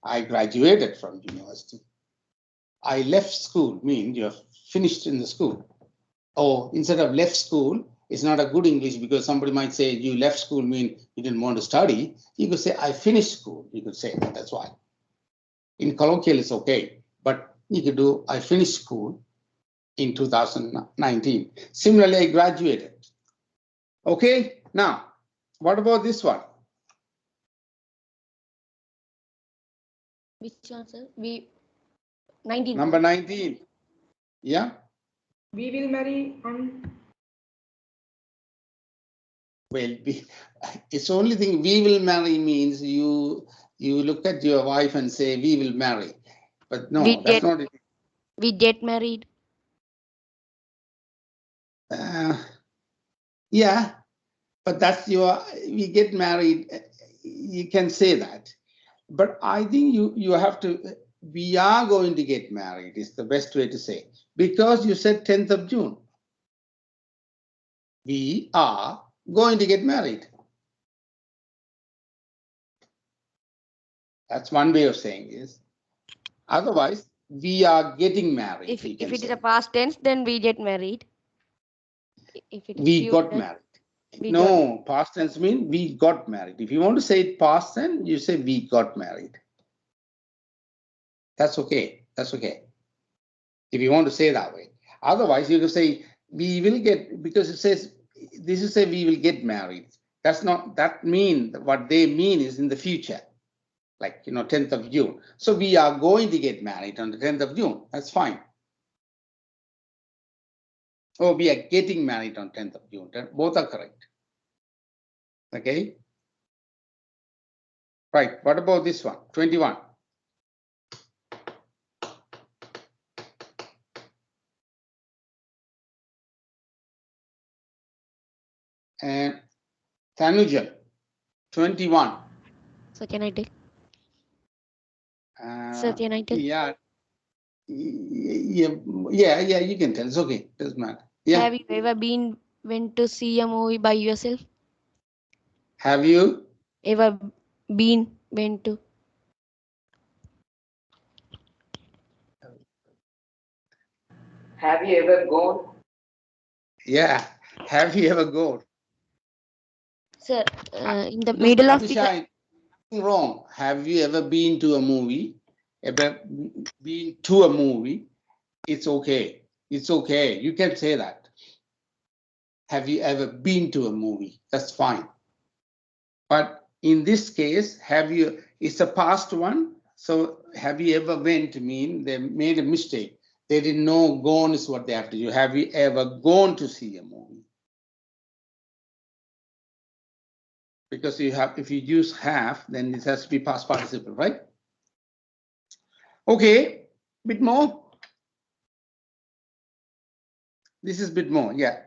I graduated from university. I left school means you're finished in the school. Or instead of left school, it's not a good English because somebody might say you left school mean you didn't want to study. You could say I finished school. You could say that. That's why. In colloquial, it's okay. But you could do I finished school in 2019. Similarly, I graduated. Okay, now, what about this one? Which one, sir? 19. Number 19. Yeah? We will marry on. Well, it's only thing we will marry means you look at your wife and say we will marry. But no, that's not it. We get married. Yeah, but that's we get married. You can say that. But I think you have to, we are going to get married is the best way to say. Because you said 10th of June. We are going to get married. That's one way of saying this. Otherwise, we are getting married. If it is a past tense, then we get married. If it is we got married. No, past tense means we got married. If you want to say it past tense, you say we got married. That's okay. That's okay. If you want to say that way. Otherwise, you can say we will get, because it says, this is say we will get married. That's not, that mean, what they mean is in the future. Like, 10th of June. So we are going to get married on the 10th of June. That's fine. Oh, we are getting married on 10th of June. Both are correct. Okay. Right. What about this one? 21. And Tanuja, 21. So can I take? So can I tell? Yeah, you can tell. It's okay. Doesn't matter. Yeah. Have you ever went to see a movie by yourself? Have you ever went to? Have you ever gone? Yeah. Have you ever gone? Sir, in the middle of the wrong. Have you ever been to a movie? Ever been to a movie? It's okay. It's okay. You can say that. Have you ever been to a movie? That's fine. But in this case, it's a past one. So have you ever went to mean they made a mistake. They didn't know gone is what they have to do. Have you ever gone to see a movie? because if you use have, then it has to be past participle, right? Okay, bit more. This is a bit more, yeah,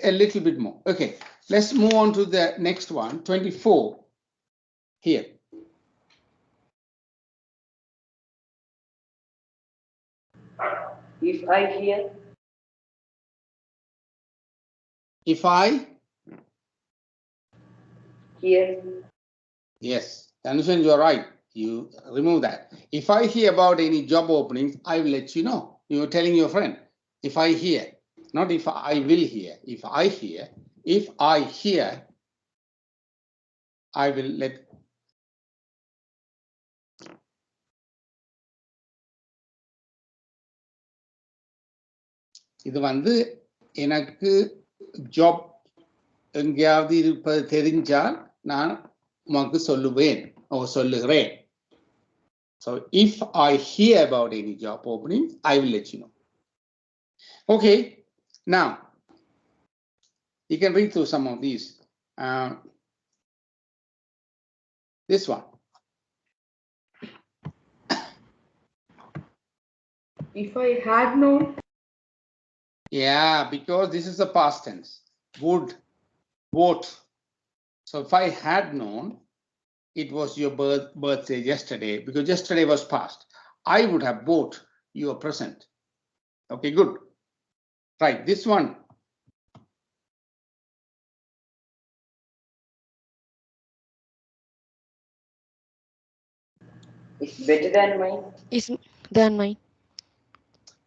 a little bit more. Okay, let's move on to the next one, 24 here. If I hear, If I hear, yes, Tanushan, you're right. You remove that. If I hear about any job openings, I will let you know. You're telling your friend. If I hear, not if I will hear. If I hear, I will let. இது வந்து எனக்கு job எங்கேயாவது இருப்பது தெரிஞ்சால் நான் உமக்கு சொல்லுவேன் ஓ சொல்லுகிறேன். So if I hear about any job opening, I will let you know. Okay, now you can read through some of these. This one. If I had known, Yeah, because this is the past tense. Would, vote. So if I had known it was your birthday yesterday, because yesterday was past, I would have bought your present. Okay, good. Right, this one. it's better than mine. Is than mine.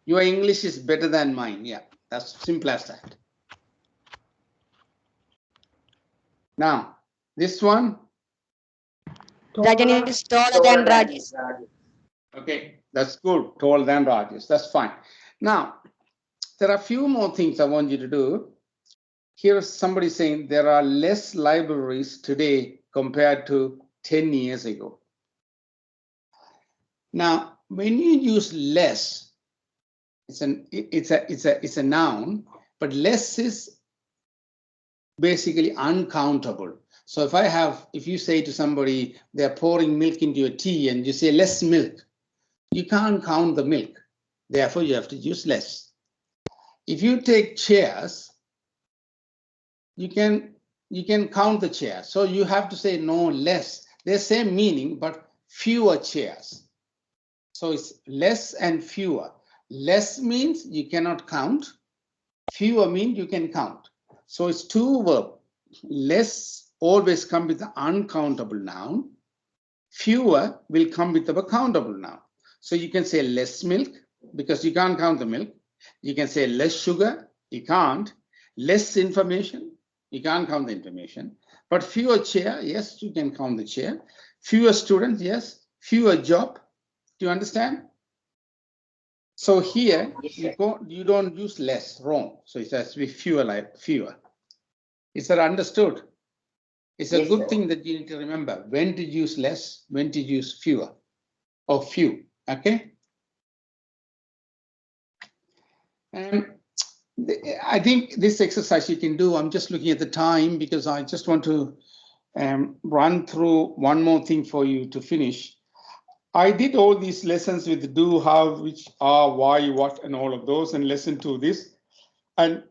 Your English is better than mine. Yeah, that's simple as that. Now, this one. Rajan is taller than Rajesh. Okay, that's good. Taller than Rajesh. That's fine. Now, there are a few more things I want you to do. Here's somebody saying there are less libraries today compared to 10 years ago. Now, when you use less, it's a noun, but less is basically uncountable. So if you say to somebody, they're pouring milk into your tea and you say less milk, you can't count the milk. Therefore, you have to use less. If you take chairs, you can count the chairs. So you have to say no less. They're same meaning, but fewer chairs. So it's less and fewer. Less means you cannot count. Fewer means you can count. So it's two verbs. Less always come with the uncountable noun. Fewer will come with the countable noun. So you can say less milk because you can't count the milk. You can say less sugar. You can't. Less information. You can't count the information. But fewer chair, yes, you can count the chair. Fewer students, yes. Fewer job. Do you understand? So here, you don't use less, wrong. So it has to be fewer, like fewer. Is that understood? It's a good thing that you need to remember when to use less, when to use fewer or few, okay? And I think this exercise you can do, I'm just looking at the time because I just want to run through one more thing for you to finish. I did all these lessons with do, how, which, are, why, what, and all of those, and lesson 2 this. And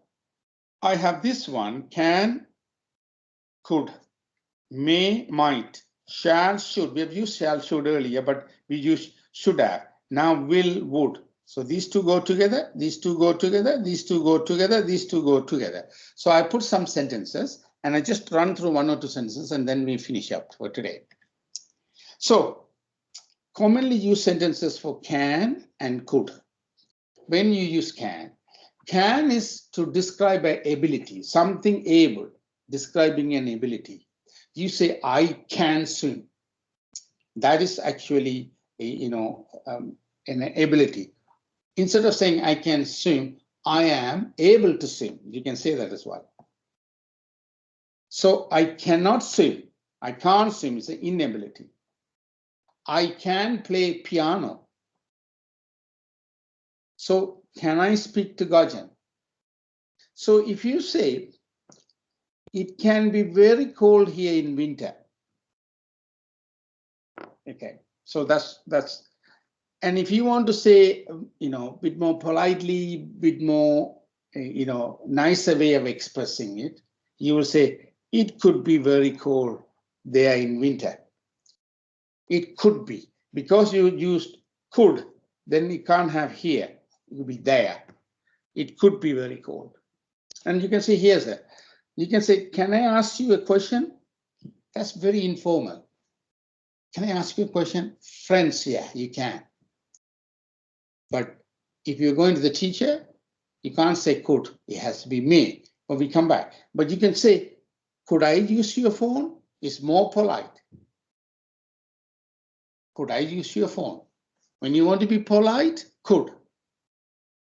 I have this one, can, could, may, might, shall, should. We have used shall, should earlier, but we use should have. Now will, would. So these two go together, these two go together, these two go together, these two go together. So I put some sentences and I just run through 1 or 2 sentences and then we finish up for today. So commonly used sentences for can and could. When you use can is to describe an ability, something able, describing an ability. You say, I can swim. That is actually, an ability. Instead of saying I can swim, I am able to swim. You can say that as well. So I cannot swim. I can't swim. It's an inability. I can play piano. So can I speak to Gajan? So if you say, it can be very cold here in winter. Okay, so that's, and if you want to say, you know, bit more politely, bit more, you know, nicer way of expressing it, you will say, it could be very cold there in winter. It could be, because you used could, then you can't have here, it will be there. It could be very cold. And you can say, here's that. You can say, can I ask you a question? That's very informal. Can I ask you a question? Friends, yeah, you can. But if you're going to the teacher, you can't say could, it has to be may, or we come back. But you can say, could I use your phone? It's more polite. Could I use your phone? When you want to be polite, could.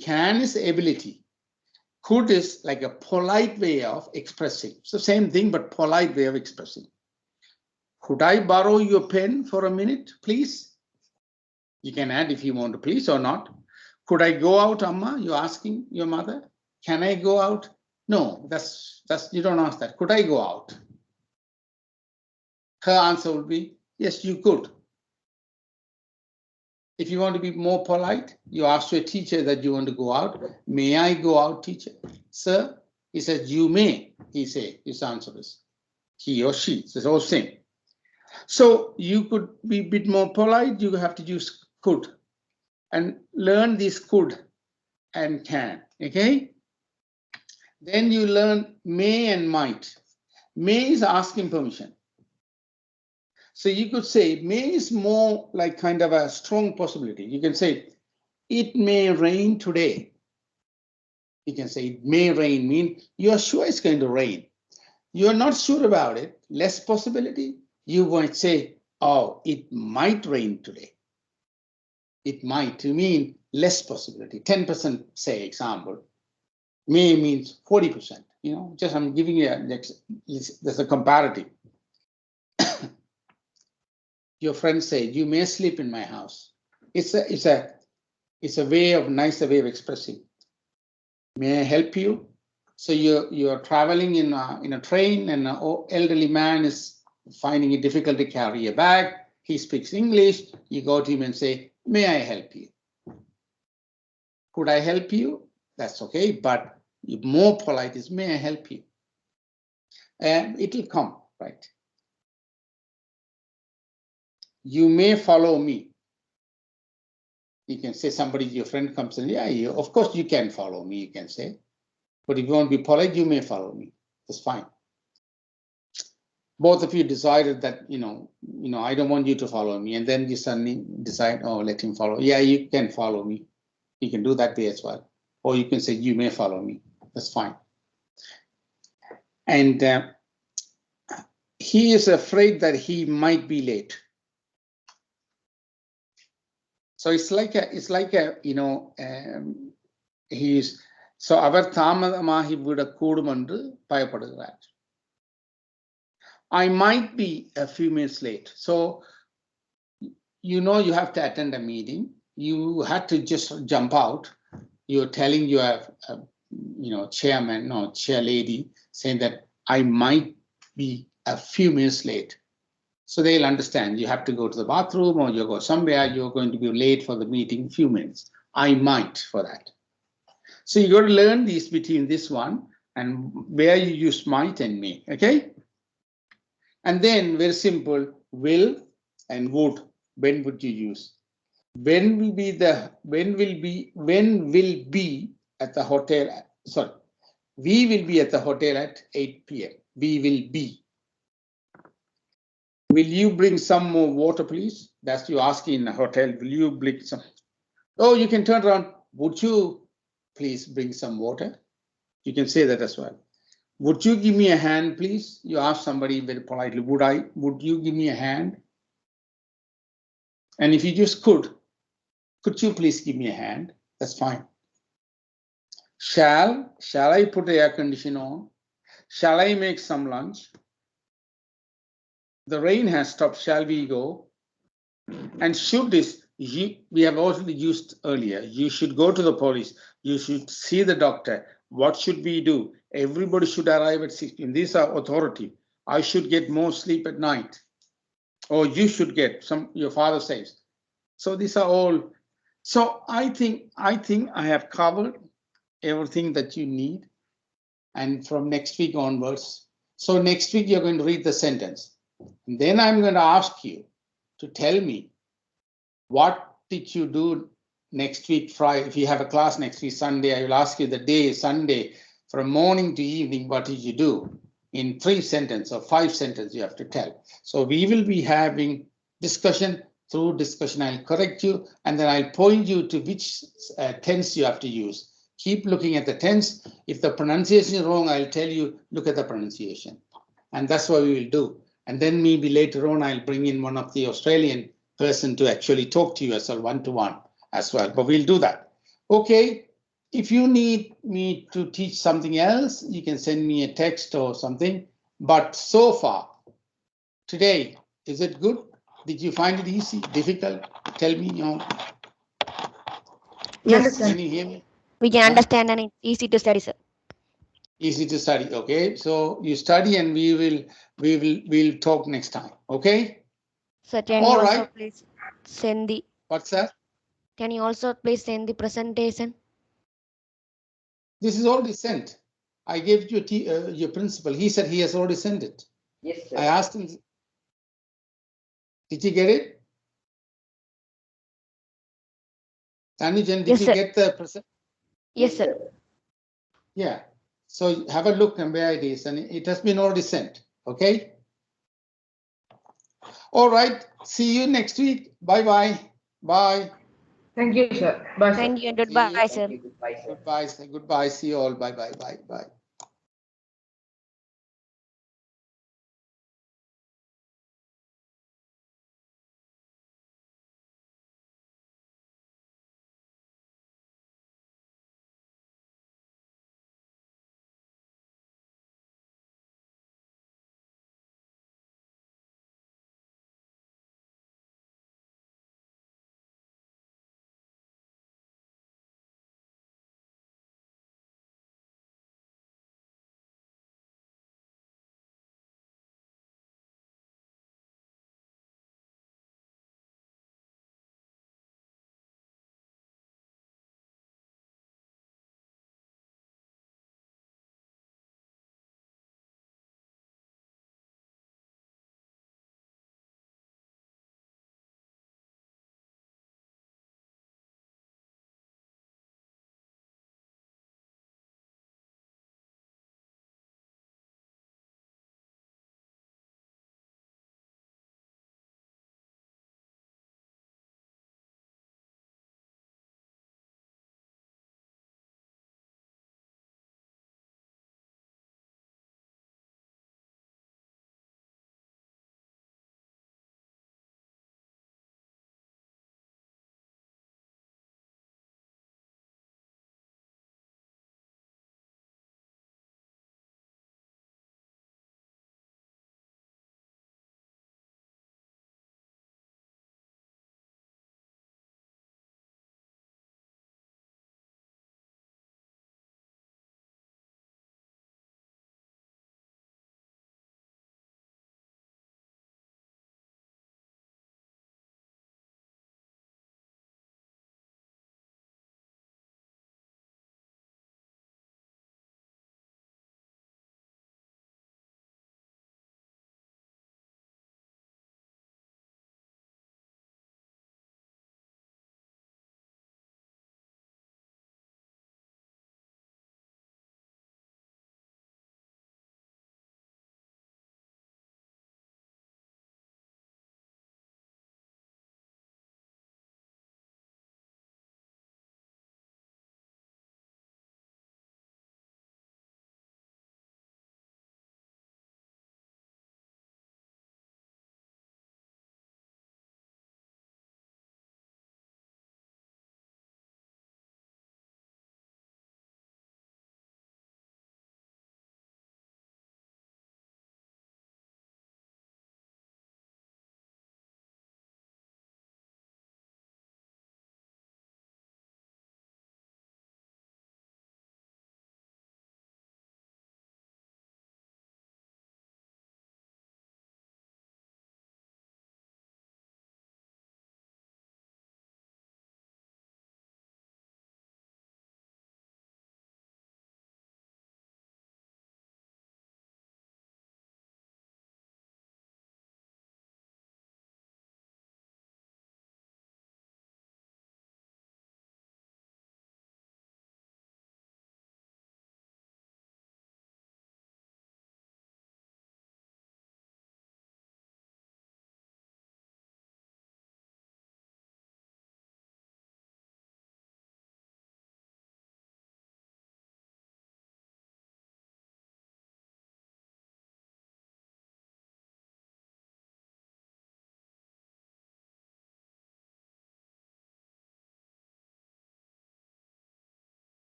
Can is ability. Could is like a polite way of expressing. It's the same thing, but polite way of expressing. Could I borrow your pen for a minute, please? You can add if you want to, please or not. Could I go out, Amma? You're asking your mother. Can I go out? No, that's you don't ask that. Could I go out? Her answer would be, yes, you could. If you want to be more polite, you ask your teacher that you want to go out. May I go out, teacher? Sir, he says, you may, he say, his answer is. He or she, it's all same. So you could be a bit more polite, you have to use could. And learn this could and can, okay? Then you learn may and might. May is asking permission. So you could say may is more like kind of a strong possibility. You can say it may rain today. You can say it may rain, mean you are sure it's going to rain. You're not sure about it, less possibility. You might say, oh, it might rain today. It might mean less possibility, 10% say example. May means 40%, you know, just I'm giving you there's a comparative. Your friend said, you may sleep in my house. It's a way of nicer way of expressing. May I help you? So you're traveling in a train and an elderly man is finding it difficult to carry a bag. He speaks English. You go to him and say, may I help you? Could I help you? That's okay, but more polite is, may I help you? And it will come, right? You may follow me. You can say somebody, your friend comes in, yeah, of course you can follow me, you can say. But if you want to be polite, you may follow me. That's fine. Both of you decided that, you know, I don't want you to follow me. And then you suddenly decide, oh, let him follow. Yeah, you can follow me. You can do that way as well. Or you can say, you may follow me. That's fine. And he is afraid that he might be late. So it's like a you know, he's so அவர் தாமதமாகி விடக்கூடும் என்று பயப்படுகிறார். I might be a few minutes late. So you know you have to attend a meeting. You had to just jump out. You're telling your you know, chairman, no, chair lady, saying that I might be a few minutes late. So they'll understand you have to go to the bathroom or you go somewhere, you're going to be late for the meeting, few minutes. I might for that. So you got to learn these between this one and where you use might and may, okay? And then very simple, will and would. When would you use? When will be at the hotel, sorry, we will be at the hotel at 8 p.m. We will be. Will you bring some more water, please? That's you asking in a hotel. Will you bring some? Oh, you can turn around. Would you please bring some water? You can say that as well. Would you give me a hand, please? You ask somebody very politely. Would you give me a hand? And if you just could you please give me a hand? That's fine. Shall I put the air conditioner on? Shall I make some lunch? The rain has stopped. Shall we go? And should this, we have already used earlier. You should go to the police. You should see the doctor. What should we do? Everybody should arrive at 6 p.m. These are authority. I should get more sleep at night. Or you should get, your father says. So these are all. So I think I have covered everything that you need. And from next week onwards, so next week you're going to read the sentence. And then I'm going to ask you to tell me, what did you do next week Friday? If you have a class next week Sunday, I will ask you the day Sunday from morning to evening, what did you do? In 3 sentences or 5 sentences you have to tell. So we will be having discussion. Through discussion, I'll correct you, and then I'll point you to which tense you have to use. Keep looking at the tense. If the pronunciation is wrong, I'll tell you, look at the pronunciation. And that's what we will do. And then maybe later on, I'll bring in one of the Australian person to actually talk to you as well, one-to-one as well. But we'll do that. Okay. If you need me to teach something else, you can send me a text or something. But so far, today, is it good? Did you find it easy, difficult? Tell me. Yes, Can you hear me? we can understand and it's easy to study, sir. Easy to study. Okay, so you study and we'll talk next time. Okay. So can All you also right. please send the? What's that? Can you also please send the presentation? This is already sent. I gave you your principal. He said he has already sent it. Yes, sir. I asked him. Did you get it? Tanujan, did Yes, you sir. get the present? Yes, sir. Yeah. So have a look and where it is, and it has been already sent. Okay. All right. See you next week. Bye-bye. Bye. Thank you, sir. Bye, sir. Thank you and See you. goodbye, sir. Thank you. Goodbye, sir. Goodbye. Goodbye. See you all. Bye-bye. Bye. Bye.